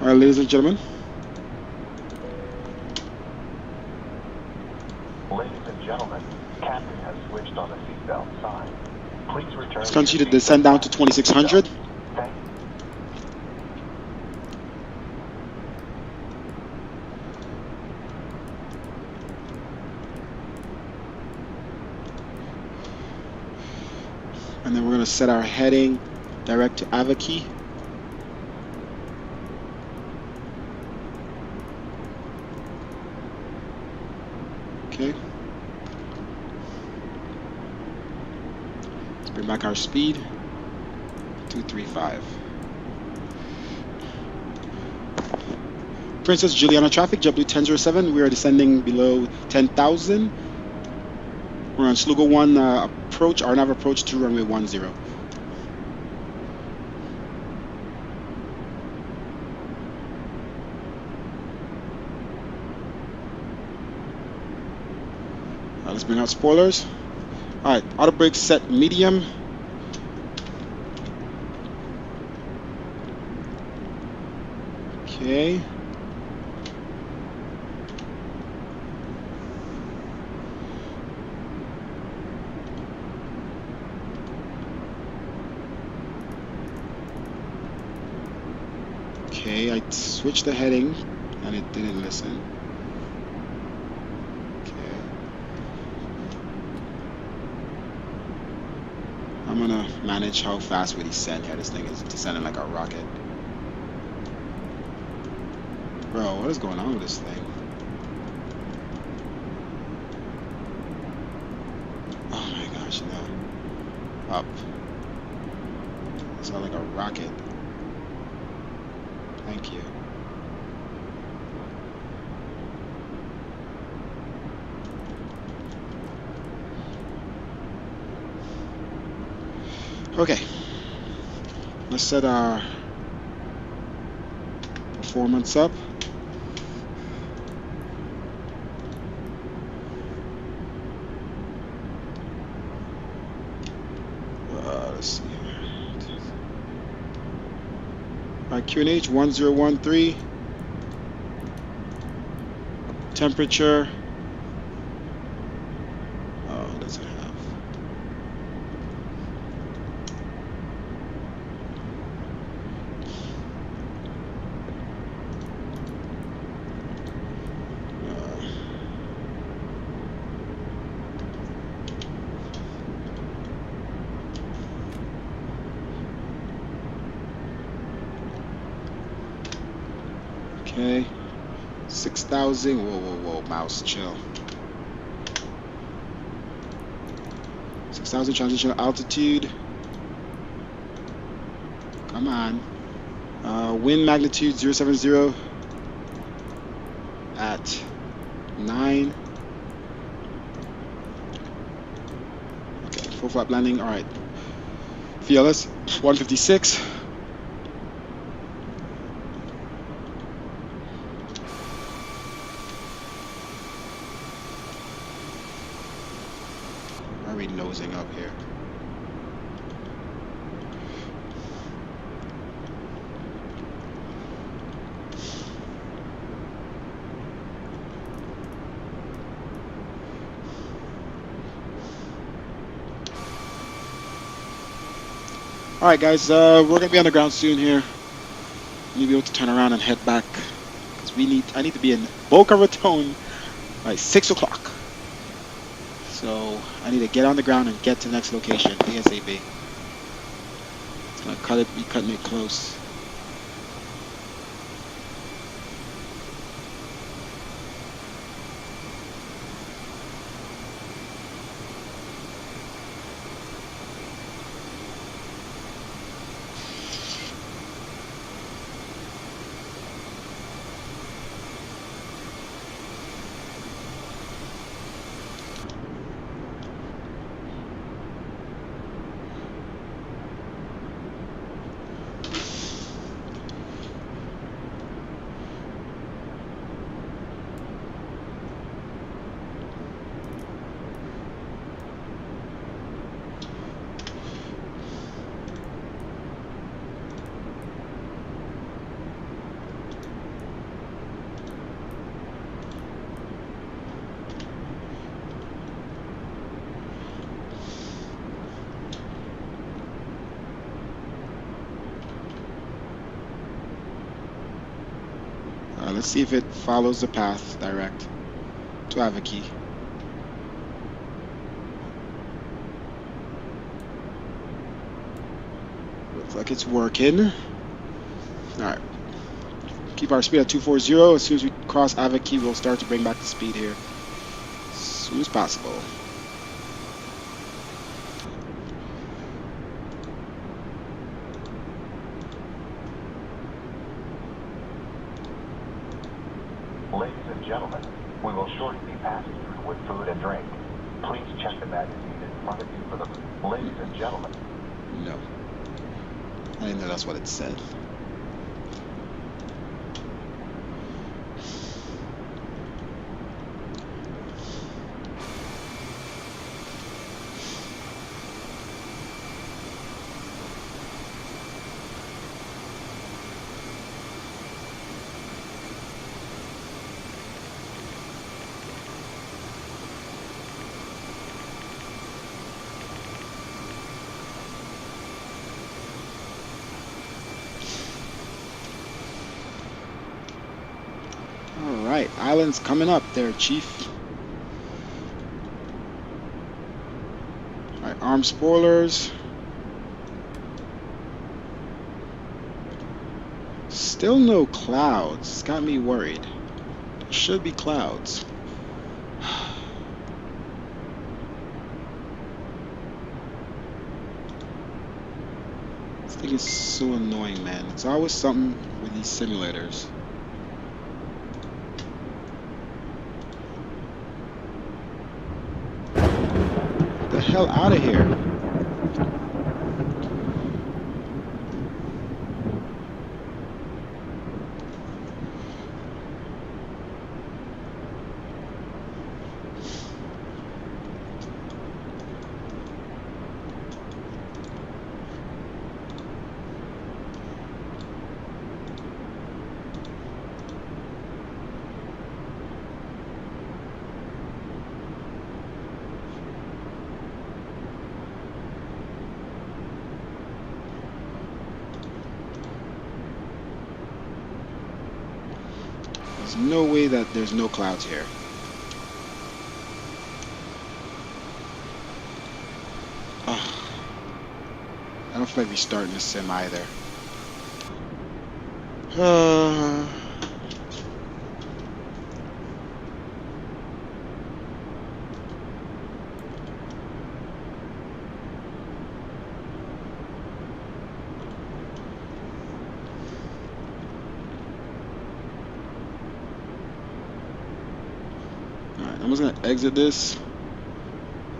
All right, ladies and gentlemen, captain has switched on the seatbelt sign. Please return. Let's continue to descend down to 2600. Thank you. And then we're going to set our heading direct to Avaki. Okay. Let's bring back our speed. 235. Princess Juliana traffic, JetBlue 1007. We are descending below 10,000. We're on Slugo 1 approach, RNAV approach to runway 10. Let's bring out spoilers. Alright, auto brake set medium. Okay. Okay, I switched the heading and it didn't listen. Okay. I'm gonna manage how fast we descend here. This thing is descending like a rocket. Bro, what is going on with this thing? Oh my gosh, no. Up. It's not like a rocket. Thank you. Okay. Let's set our performance up. Let's see here. Alright, QNH 1013. Temperature. Oh, it doesn't have. Okay, 6,000. Whoa, mouse, chill. 6,000 transitional altitude. Come on. Wind magnitude 070 at 9. Okay, full flap landing. All right. VLS 156. Nosing up here. All right, guys, we're gonna be on the ground soon here. We'll be able to turn around and head back because I need to be in Boca Raton by 6 o'clock. So I need to get on the ground and get to the next location ASAP. It's gonna be cutting it close. let's see if it follows the path direct to Avaki. Looks like it's working. Alright. Keep our speed at 240. As soon as we cross Avaki, we'll start to bring back the speed here as soon as possible. Ladies and gentlemen, we will shortly be passing through with food and drink. Please check the magazine in front of you for the... Ladies and gentlemen. No. I didn't know that's what it said. Alright, island's coming up there, Chief. Alright, armed spoilers. Still no clouds. It's got me worried. There should be clouds. This thing is so annoying, man. It's always something with these simulators. Get the hell out of here. There's no way that there's no clouds here. Ugh. I don't feel like restarting the sim either. Alright, I'm just gonna exit this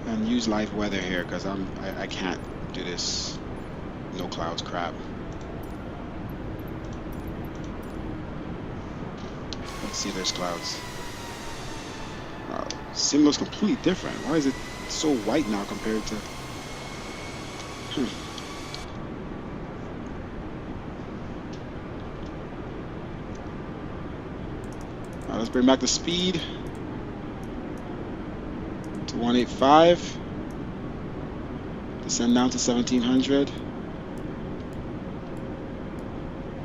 and use live weather here because I can't do this no clouds crap. Let's see if there's clouds. Wow, sim looks completely different. Why is it so white now compared to Alright, let's bring back the speed to 185. Descend down to 1700.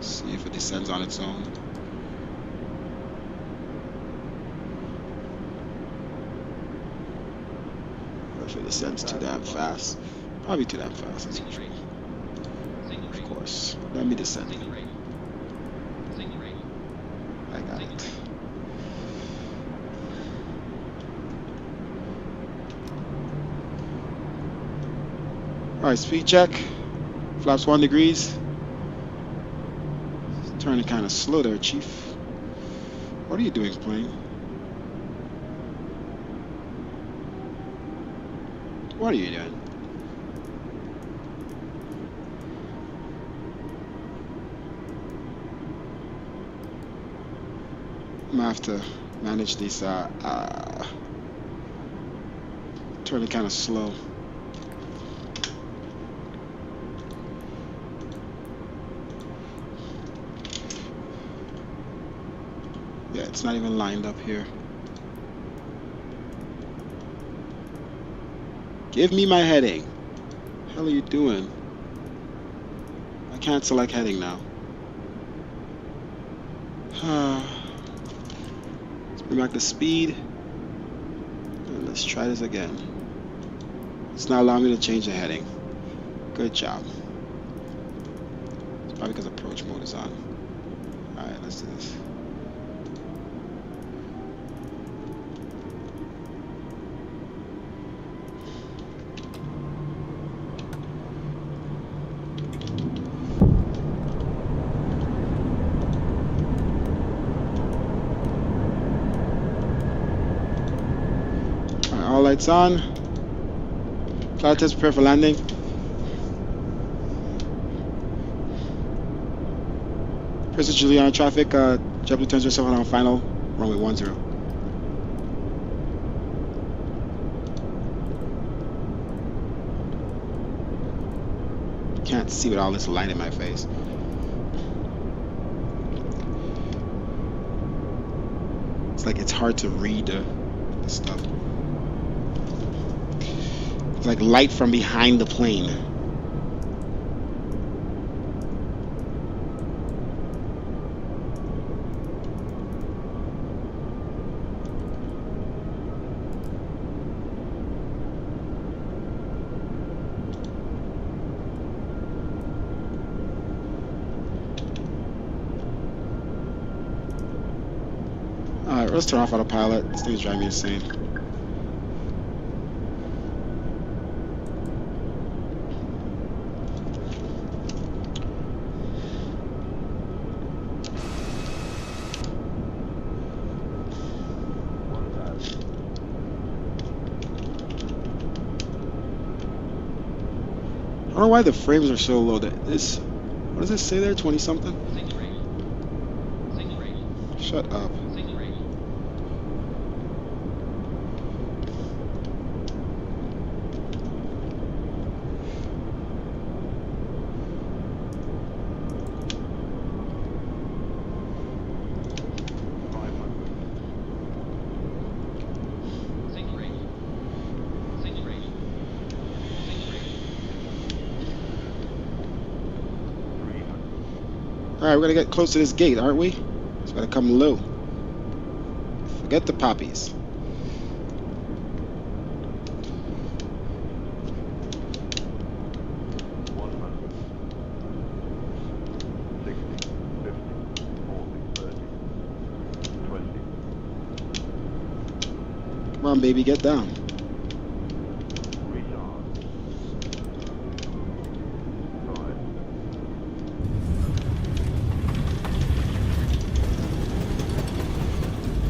See if it descends on its own. Or if it descends too damn fast. Probably too damn fast as usual. Of course. Let me descend. I got it. Alright, speed check. Flaps 1 degrees. It's turning kind of slow there, Chief. What are you doing, plane? What are you doing? I'm gonna have to manage these turning kind of slow. Yeah, it's not even lined up here. Give me my heading. What the hell are you doing? I can't select heading now. Bring back the speed. And let's try this again. It's not allowing me to change the heading. Good job. It's probably because approach mode is on. Alright, let's do this. Alright, all lights on. Cloud test, prepare for landing. Princess Juliana traffic, JetBlue turns herself on final, runway 10. Can't see with all this light in my face. It's like it's hard to read the stuff. It's like light from behind the plane. Alright, let's turn off autopilot. This thing's driving me insane. I don't know why the frames are so low. That this, what does it say there? 20 something? Shut up. Alright, we're gonna get close to this gate, aren't we? It's gotta come low. Forget the poppies. Come on, baby, get down.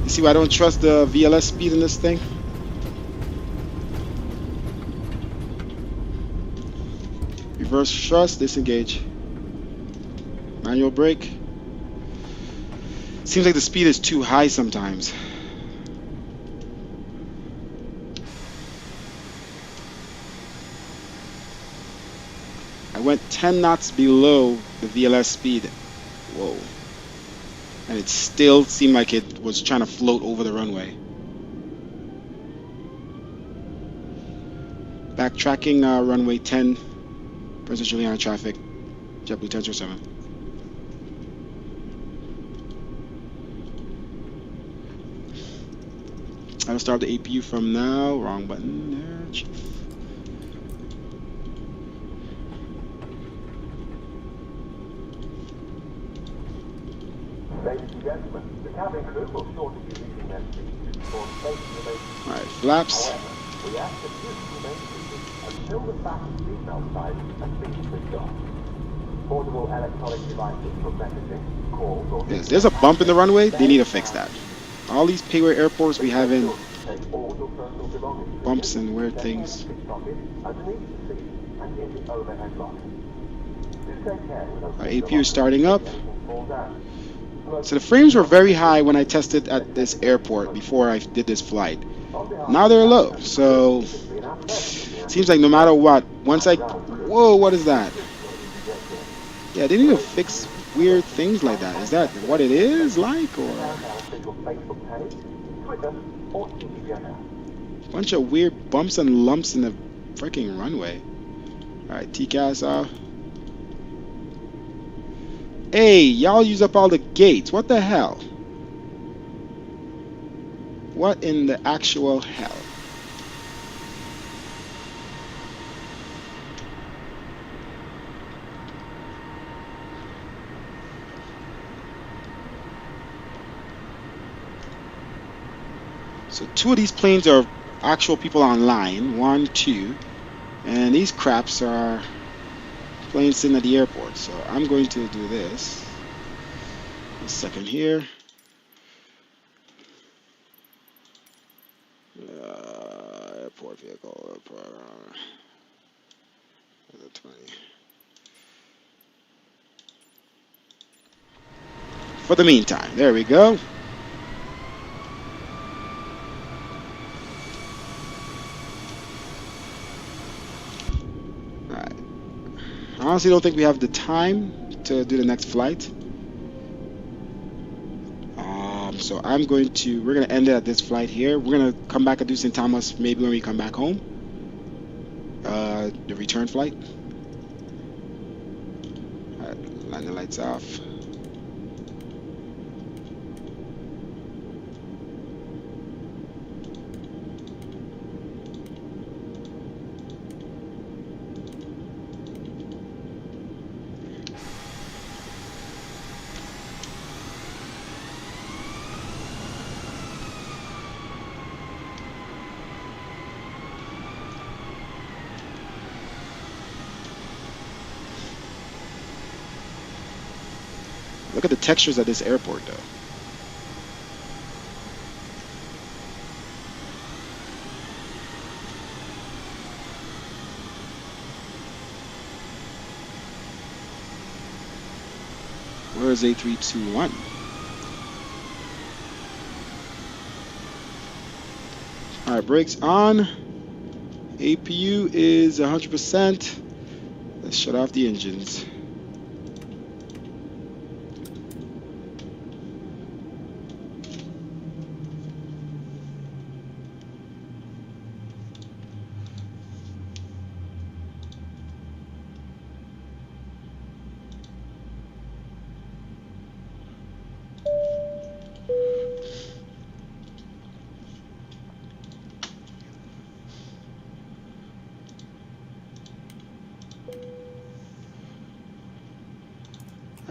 You see why I don't trust the VLS speed in this thing? Reverse thrust, disengage. Manual brake. Seems like the speed is too high sometimes. I went 10 knots below the VLS speed. Whoa. And it still seemed like it was trying to float over the runway. Backtracking runway 10, Princess Juliana traffic, JetBlue 1007. I'll start the APU from now. Wrong button there, chief. Ladies and gentlemen, the cabin crew will shortly be leaving their seats for safety related. Alright, flaps. However, we ask that you remain seated until the fasten seatbelt sign has been switched off. Portable electronic devices for messaging, calls, or Yes, there's a bump in the runway. They need to fix that. All these payware airports we have in take all your personal belongings. bumps and weird things. Underneath the seat and in the overhead locker. Do take care when Our APU is starting up. anything falls out. So the frames were very high when I tested at this airport before I did this flight. Now they're low, so seems like no matter what, once I, whoa, what is that? Yeah, they need to fix weird things like that. Is that what it is like, or bunch of weird bumps and lumps in the freaking runway? All right, TCAS off. Hey, y'all use up all the gates. What the hell? What in the actual hell? So 2 of these planes are actual people online. 1, 2. And these craps are planes sitting at the airport. So I'm going to do this. A second here. Airport vehicle. Airport, 20. For the meantime, there we go. Alright. I honestly don't think we have the time to do the next flight. So we're going to end it at this flight here. We're going to come back and do St. Thomas maybe when we come back home. The return flight. Alright, line the lights off. Look at the textures at this airport, though. Where's A321? Alright, brakes on. APU is 100%. Let's shut off the engines.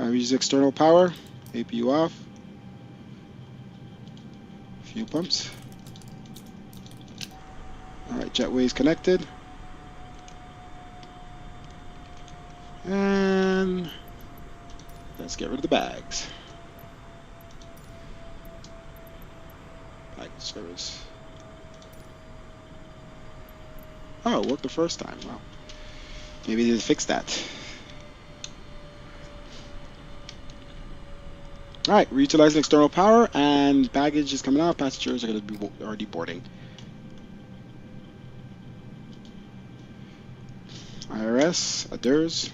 We use external power, APU off, fuel pumps. Alright, jetway is connected. And let's get rid of the bags. Baggage service. Oh, it worked the first time. Wow. Maybe they did fix that. Alright, we're utilizing external power and baggage is coming out. Passengers are going to be already boarding. IRS, others.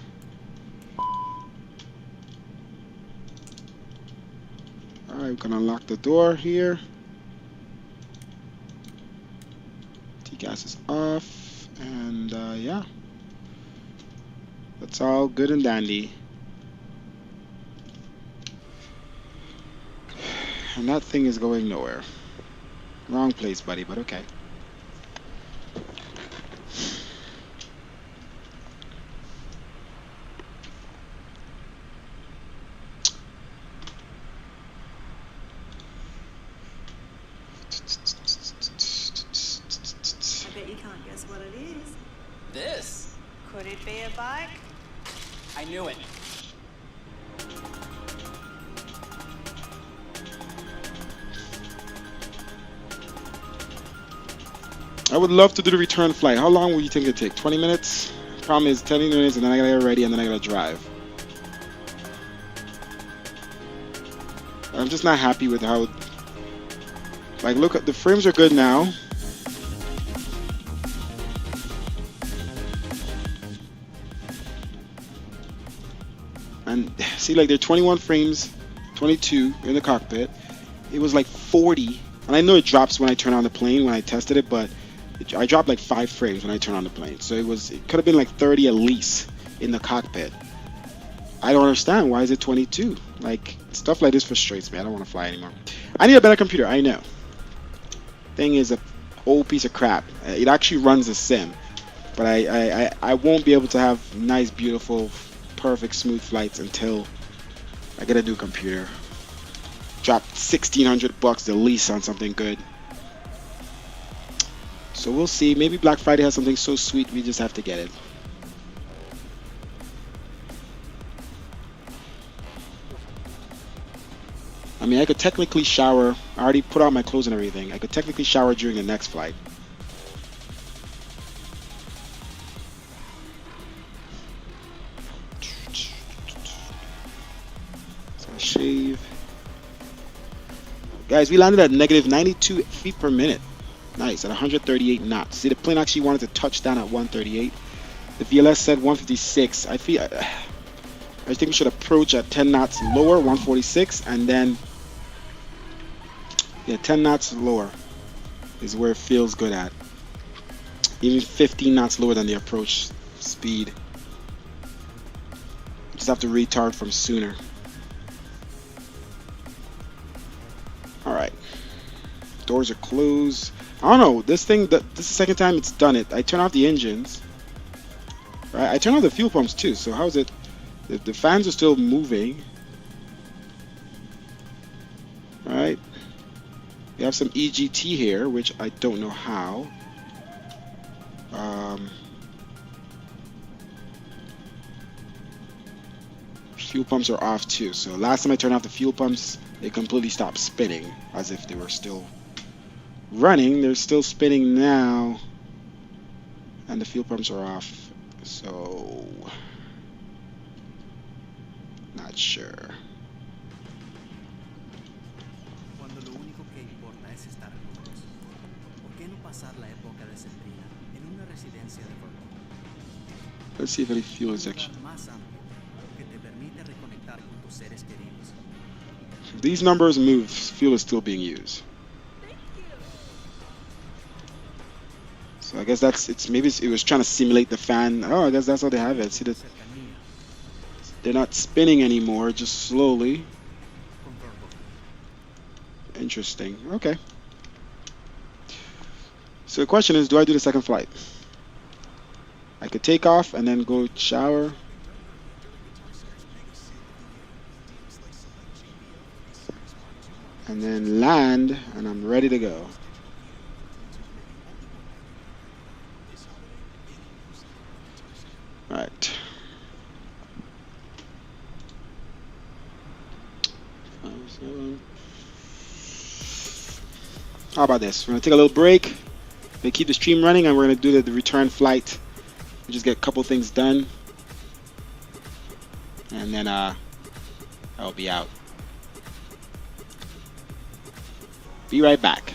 Alright, we can unlock the door here. T-gas is off. And yeah. That's all good and dandy. And that thing is going nowhere. Wrong place, buddy, but okay. I bet you can't guess what it is. This? Could it be a bike? I knew it. I would love to do the return flight. How long will you think it take? 20 minutes? Problem is 10 minutes and then I gotta get ready and then I gotta drive. I'm just not happy with how, like, look at the frames are good now. And see, like, they're 21 frames, 22 in the cockpit. It was like 40, and I know it drops when I turn on the plane when I tested it, but I dropped like 5 frames when I turned on the plane. So it could have been like 30 at least in the cockpit. I don't understand. Why is it 22? Like, stuff like this frustrates me. I don't want to fly anymore. I need a better computer. I know. thing is a whole piece of crap. It actually runs the sim, but I won't be able to have nice, beautiful, perfect, smooth flights until I get a new computer. Drop $1,600 the least on something good. So we'll see. Maybe Black Friday has something so sweet we just have to get it. I mean, I could technically shower. I already put out my clothes and everything. I could technically shower during the next flight. So I shave. Guys, we landed at negative 92 feet per minute. Nice, at 138 knots. See, the plane actually wanted to touch down at 138. The VLS said 156. I think we should approach at 10 knots lower, 146, and then, yeah, 10 knots lower is where it feels good at. Even 15 knots lower than the approach speed. Just have to retard from sooner. Alright. Doors are closed. I don't know, this is the second time it's done it. I turn off the engines. Right? I turn off the fuel pumps too, so how is it? The fans are still moving. Alright. We have some EGT here, which I don't know how. Fuel pumps are off too. So last time I turned off the fuel pumps, they completely stopped spinning, as if they were still running. They're still spinning now, and the fuel pumps are off. So not sure. Let's see if any fuel injection. These numbers move. Fuel is still being used. So I guess maybe it was trying to simulate the fan. Oh, I guess that's how they have it. See that they're not spinning anymore, just slowly. Interesting. Okay. So the question is, do I do the second flight? I could take off and then go shower. And then land, and I'm ready to go. Alright. How about this? We're going to take a little break. We're going to keep the stream running, and we're going to do the return flight. We just get a couple things done. And then I'll be out. Be right back.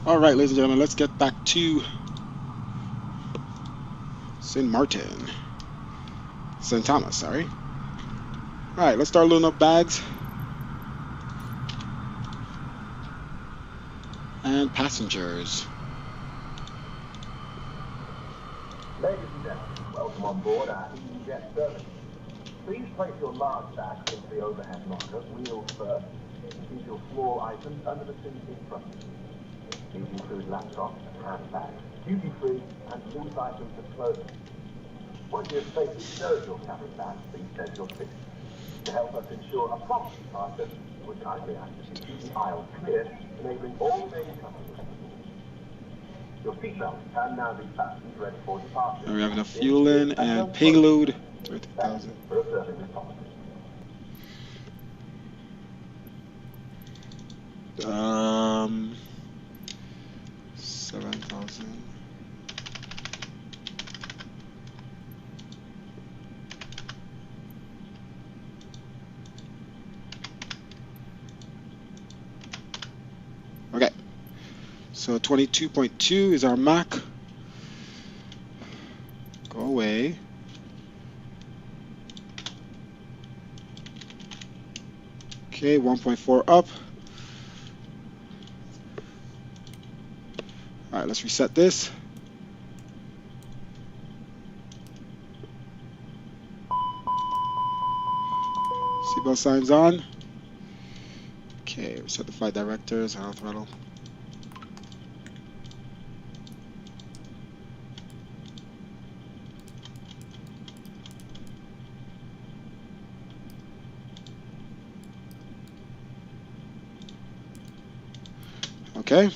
All right, ladies and gentlemen, let's get back to St. Thomas, sorry. All right, let's start loading up bags and passengers. Ladies and gentlemen, welcome on board our EasyJet service. Please place your large bags into the overhead locker, wheels first, and keep your small items under the seat in front of you. These include laptops and handbags, duty-free, and loose items of clothing. Once you have safely stowed your cabin bags, please take your seat. To help us ensure a prompt departure, we would kindly ask that you keep the aisles clear, enabling all remaining passengers. Your seatbelt can now be fastened, ready for departure. And we have enough fuel in and payload 30,000. For observing this policy. 7,000. Okay, so 22.2 is our Mac. Go away. Okay, 1.4 up. All right, let's reset this. Seatbelt signs on. Okay, reset the flight directors, auto throttle. Okay.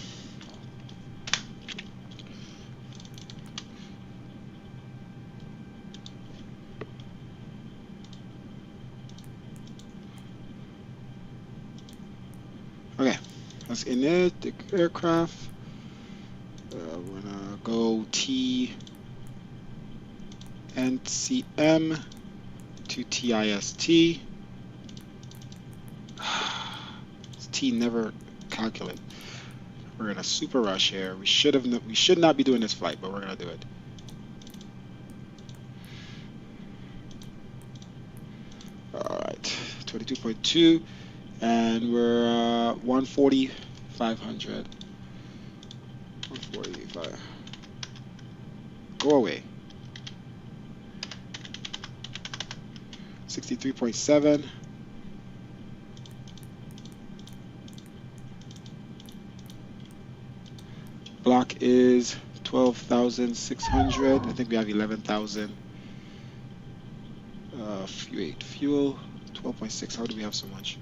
Okay, that's in it, the aircraft. We're gonna go TNCM to TIST. This T never calculate. We're in a super rush here. We should not be doing this flight, but we're gonna do it. All right, 22.2. And we're 140, 500. 145. Go away. 63.7. Block is 12,600. I think we have 11,000. Fuel 12.6. How do we have so much?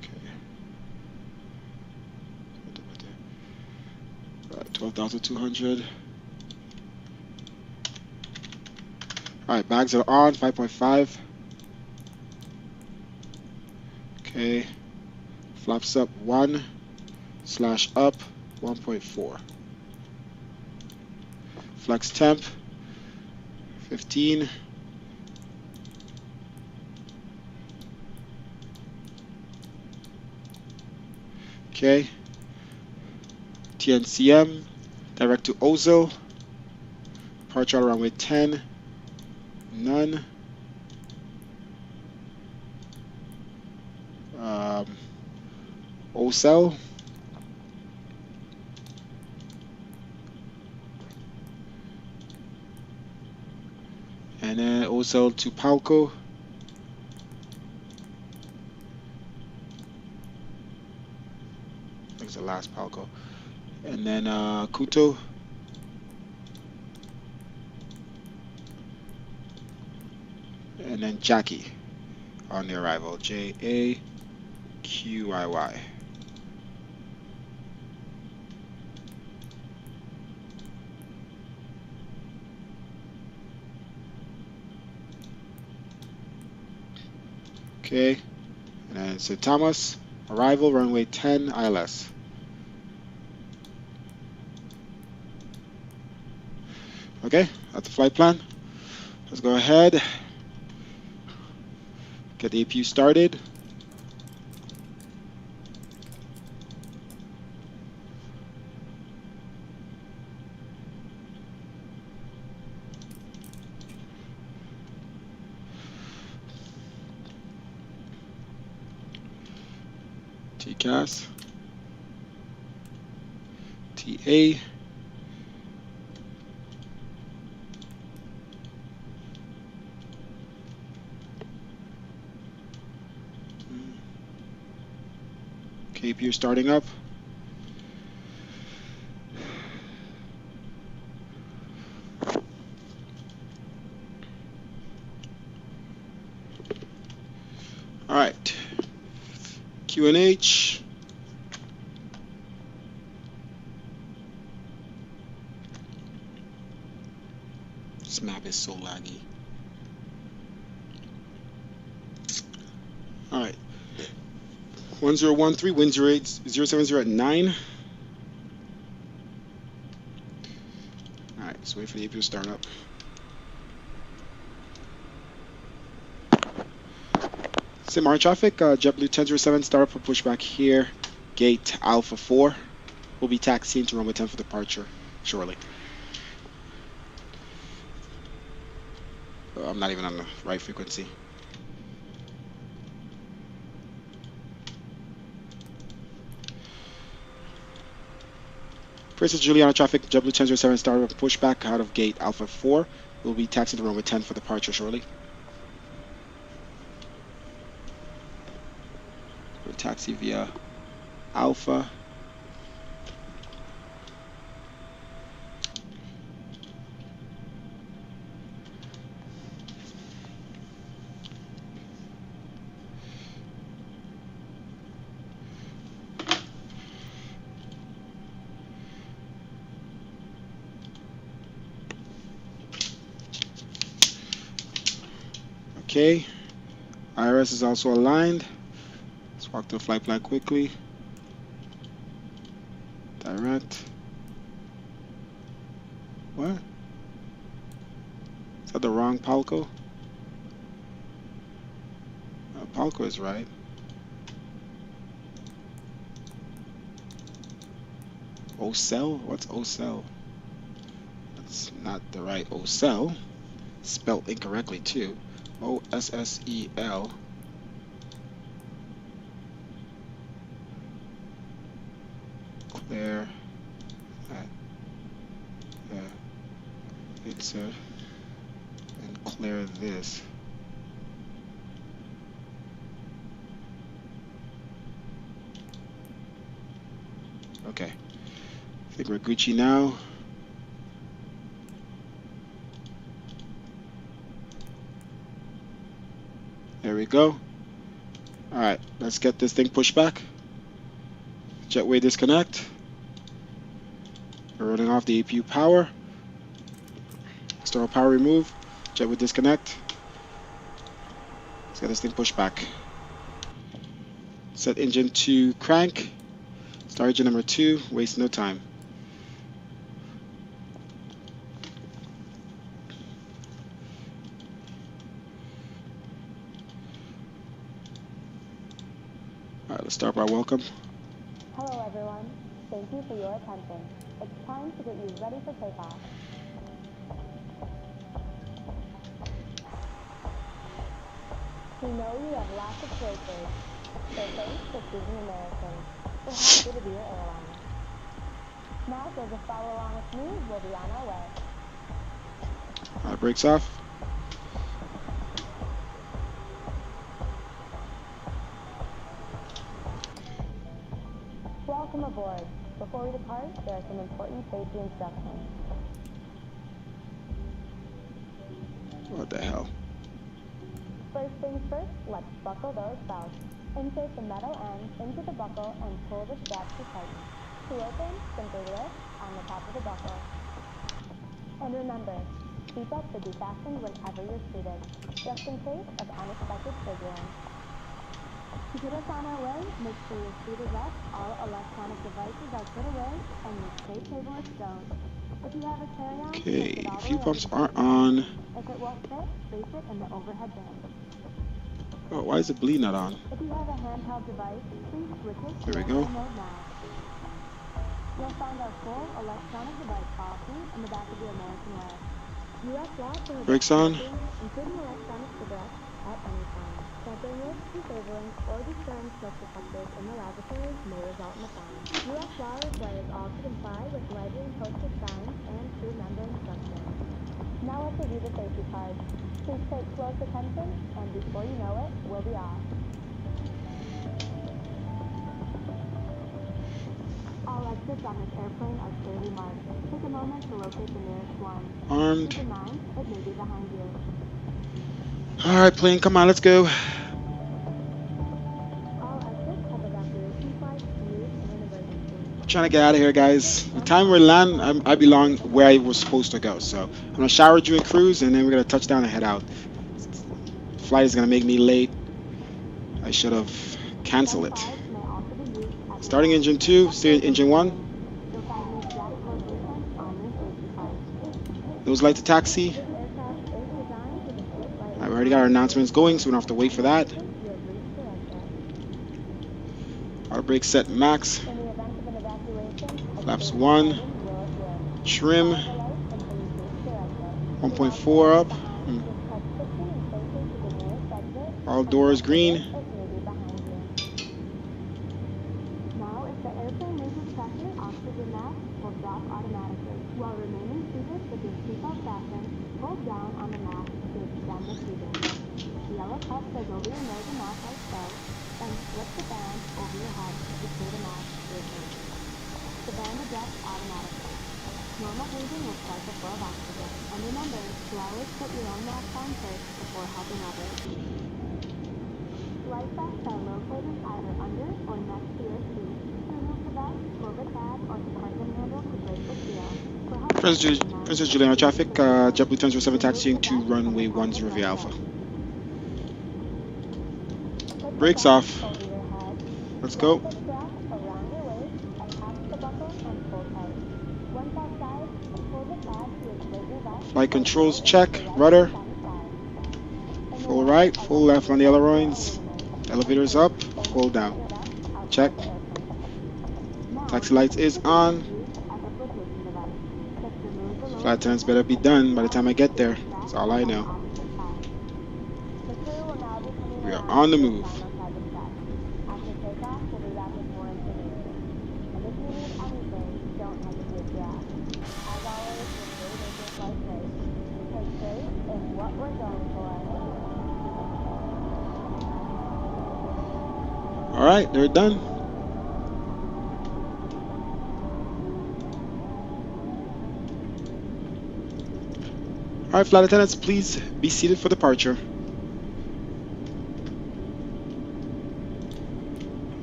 Okay. 12,200. Alright, bags are on, 5.5. Okay. Flaps up 1 / up 1.4. Flex temp 15. Okay. TNCM, direct to Ozil. Departure on runway 10. None. Ocel. And then Ocel to Palco. I think it's the last Palco. And then Kuto. And then Jackie on the arrival. JAQIY. Okay, and then St. Thomas, arrival, runway 10, ILS. Okay, that's the flight plan. Let's go ahead. Get the APU started. TCAS. TA. APU starting up. All right. QNH. This map is so laggy. All right. 1013, wind 070 at 9. Alright, let's wait for the APU to start up. Sim R traffic, JetBlue 1007, start up for pushback here. Gate Alpha 4. We'll be taxiing to runway 10 for departure shortly. I'm not even on the right frequency. Princess Juliana traffic, JetBlue 1007, start up pushback out of gate Alpha 4. We'll be taxiing to runway 10 for departure shortly. We'll taxi via Alpha. Okay, IRS is also aligned. Let's walk to the flight plan quickly. Direct. What? Is that the wrong Palco? Palco is right. Ocel? What's Ocel? That's not the right Ocel. Spelled incorrectly too. OSSEL. Clear that. It's and clear this. Okay. I think we're Gucci now. There we go. Alright, let's get this thing pushed back. Jetway disconnect. We're running off the APU power. External power remove. Jetway disconnect. Let's get this thing pushed back. Set engine to crank. Start engine number 2. Waste no time. Alright, let's start our welcome. Hello everyone. Thank you for your attention. It's time to get you ready for takeoff. We know you have lots of choices, so thanks for choosing American. We're happy to be your airline. Now, if you'll just follow along with me, we'll be on our way. Alright, brakes off. Welcome aboard. Before we depart, there are some important safety instructions. What the hell? First things first, let's buckle those belts. Insert the metal end into the buckle and pull the straps to tighten. To open, simply lift on the top of the buckle. And remember, seatbelts should be fastened whenever you're seated, just in case of unexpected turbulence. To get us on our way, make sure you're seated up, all electronic devices are put away, and your tray table is stowed. If you have a carry-on, Okay, take it all the fuel way. pumps are on. If it won't fit, place it in the overhead bin. Oh, why is the bleed not on? If you have a handheld device, please switch it to There we airplane go. mode now. You'll find our full electronic device policy in the back of the American Web. U.S. law prohibits Brakes on. smoking, including electronic cigarettes, at any time. Tampering with, disabling, or destroying smoke detectors in the laboratory may result in a fine. U.S. law requires all to comply with lighting posted signs and crew member instructions. Now let's review the safety cards. Please take close attention, and before you know it, we'll be off. All exits on this airplane are clearly marked. Take a moment to locate the nearest one. Armed. Keep in mind, it may be behind you. Alright, plane, come on, let's go. All exits have evacuation flights used in an emergency. I'm trying to get out of here, guys. The time we land, I belong where I was supposed to go. So I'm gonna shower during cruise, and then we're gonna touch down and head out. Flight is gonna make me late. I should have canceled it. Flights may also be used at Starting engine 2, steering engine 1. You'll find the exact location on your safety card. Nose light to taxi. This aircraft is designed with a split light. Alright, we already got our announcements going, so we don't have to wait for that. You have reached your exit. Our brake set max. In the event of an evacuation, Flaps escape 1. will appear. Trim. Follow the lights until you reach your exit. 1.4 up. Just touch 15 and safely to the nearest exit. All doors green. It may be behind you. Now, if the airplane loses pressure, oxygen mask will drop automatically. While remaining seated with your seatbelt fastened, hold down on the mask to extend the tubing. The yellow cup goes over your nose and mouth like so, and slip the band over your head to secure the mask safely. The band adjusts automatically. Normal breathing will start the flow of oxygen, and remember to always put your own mask on first before helping others. Life vests are located either under or next to your seat. To remove the vest, pull the tab or compartment handle to break the seal. For help Princess Juliana traffic, JetBlue 1007 taxiing to runway 10 via Alpha. Put the Brakes vest off. over your head. Let's go. Wrap the strap around your waist, attach the buckle, and pull tight. Once outside, pull the tab to inflate your vest. Flight controls check. Rudder. Full right, full left on the ailerons. Elevators up, full down. Check. Taxi lights is on. Flight attendants better be done by the time I get there. That's all I know. We are on the move. All right, they're done. All right, flight attendants, please be seated for departure.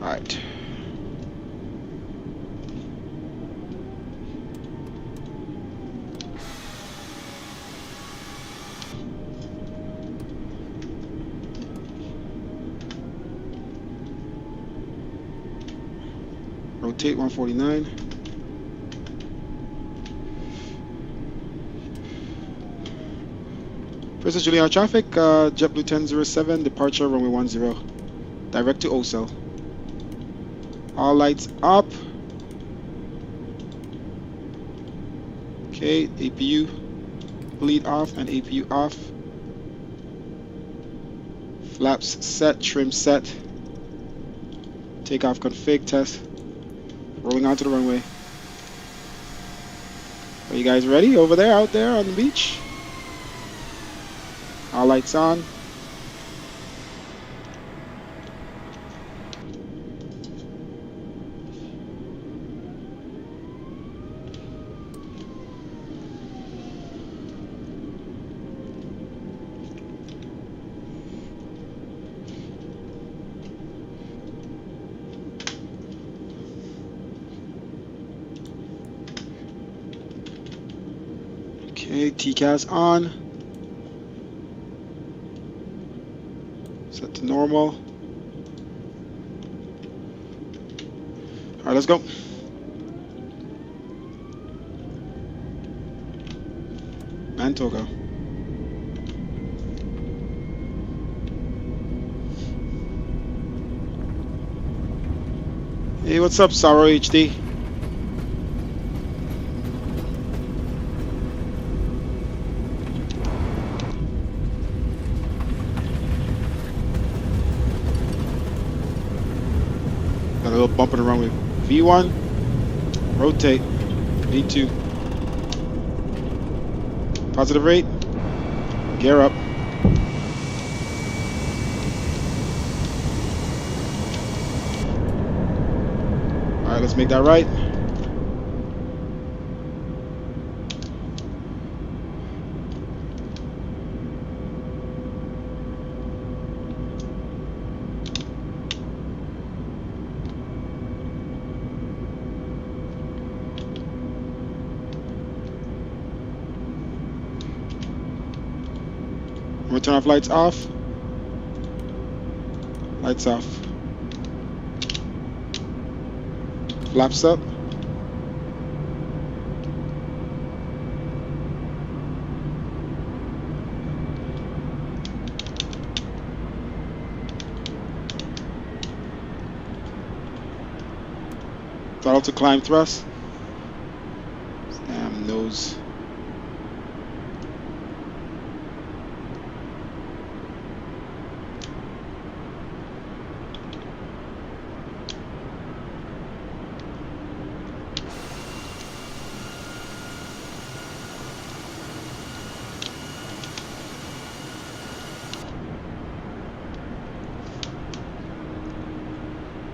All right. Rotate 149. Princess Juliana traffic, JetBlue 1007, departure runway 10, direct to OSEL. All lights up. Okay, APU bleed off and APU off. Flaps set, trim set. Takeoff config test. Rolling onto the runway. Are you guys ready over there, out there on the beach? All lights on. Okay, TCAS on. Set to normal. All right, let's go. and Togo. Hey, what's up, Sorrow HD? Got a little bump in the runway. V1, rotate. V2, positive rate, gear up. All right, let's make that right. I'm gonna turn off lights off. Lights off. Flaps up. Throttle to climb thrust. Damn nose.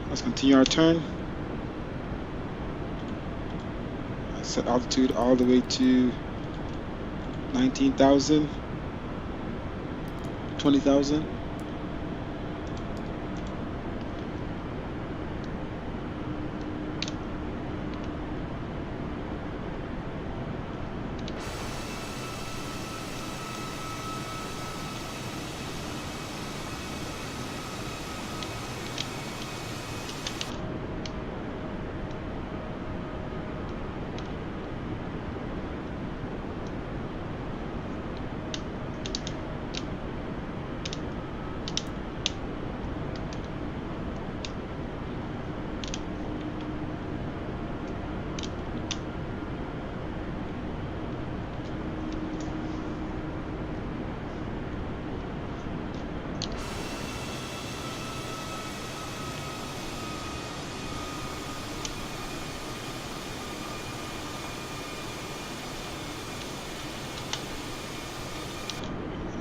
Let's continue our turn. Set altitude all the way to 19,000, 20,000.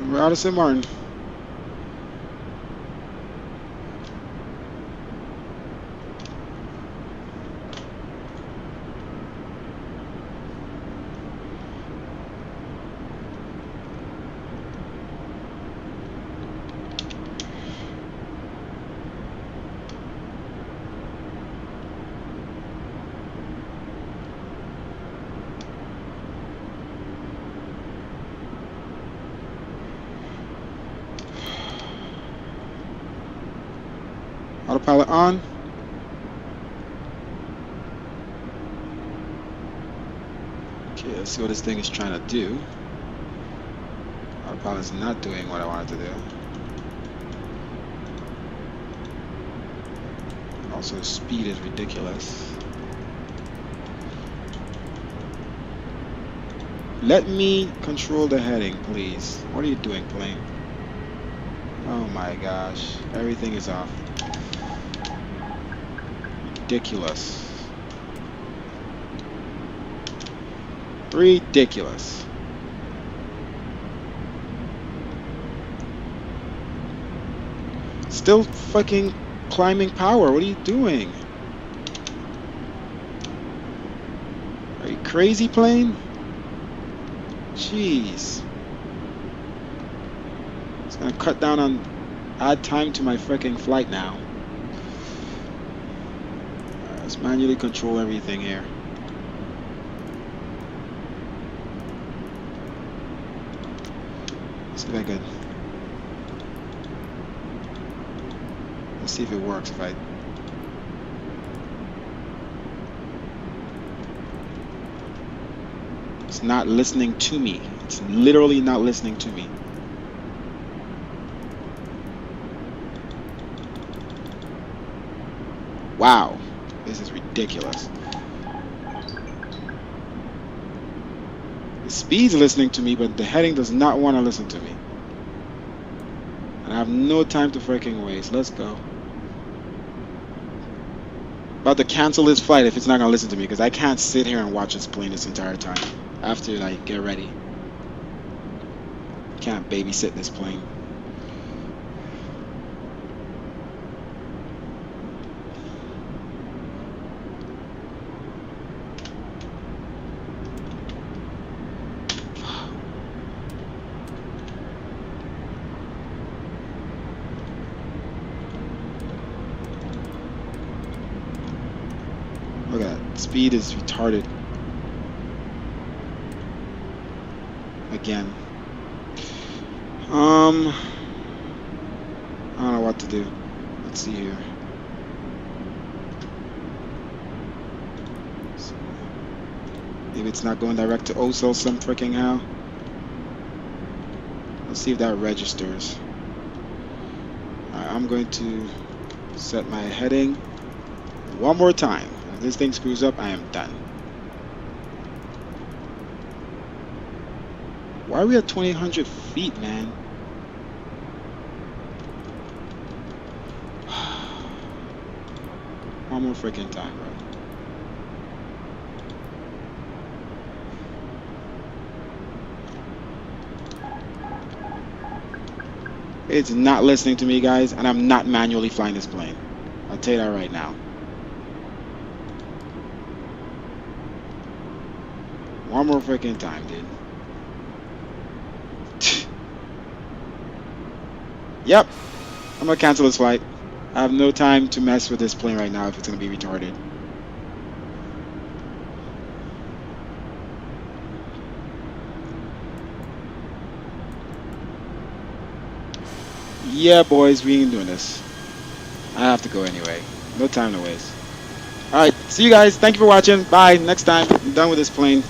We're out of St. Martin. Autopilot on. Okay, let's see what this thing is trying to do. Autopilot's not doing what I wanted to do. Also, speed is ridiculous. Let me control the heading, please. What are you doing, plane? Oh my gosh, everything is off. Ridiculous. Ridiculous. Still fucking climbing power. What are you doing? Are you crazy, plane? Jeez. It's gonna cut down on add time to my freaking flight now. Let's manually control everything here. Let's see if I could. Let's see if it works. If I. It's not listening to me. It's literally not listening to me. Wow, this is ridiculous. The speed's listening to me, but the heading does not want to listen to me. And I have no time to freaking waste. Let's go. About to cancel this flight if it's not gonna listen to me, because I can't sit here and watch this plane this entire time. I have to like get ready. Can't babysit this plane. Look at that. Speed is retarded. Again. I don't know what to do. Let's see here. Maybe it's not going direct to Oslo some freaking how. Let's see if that registers. Alright, I'm going to set my heading one more time. If this thing screws up, I am done. Why are we at 2,800 feet, man? One more freaking time, bro. It's not listening to me, guys, and I'm not manually flying this plane. I'll tell you that right now. One more freaking time, dude. Yep, I'm gonna cancel this flight. I have no time to mess with this plane right now if it's gonna be retarded. Yeah, boys, we ain't doing this. I have to go anyway. No time to waste. Alright, see you guys. Thank you for watching. Bye. Next time, I'm done with this plane.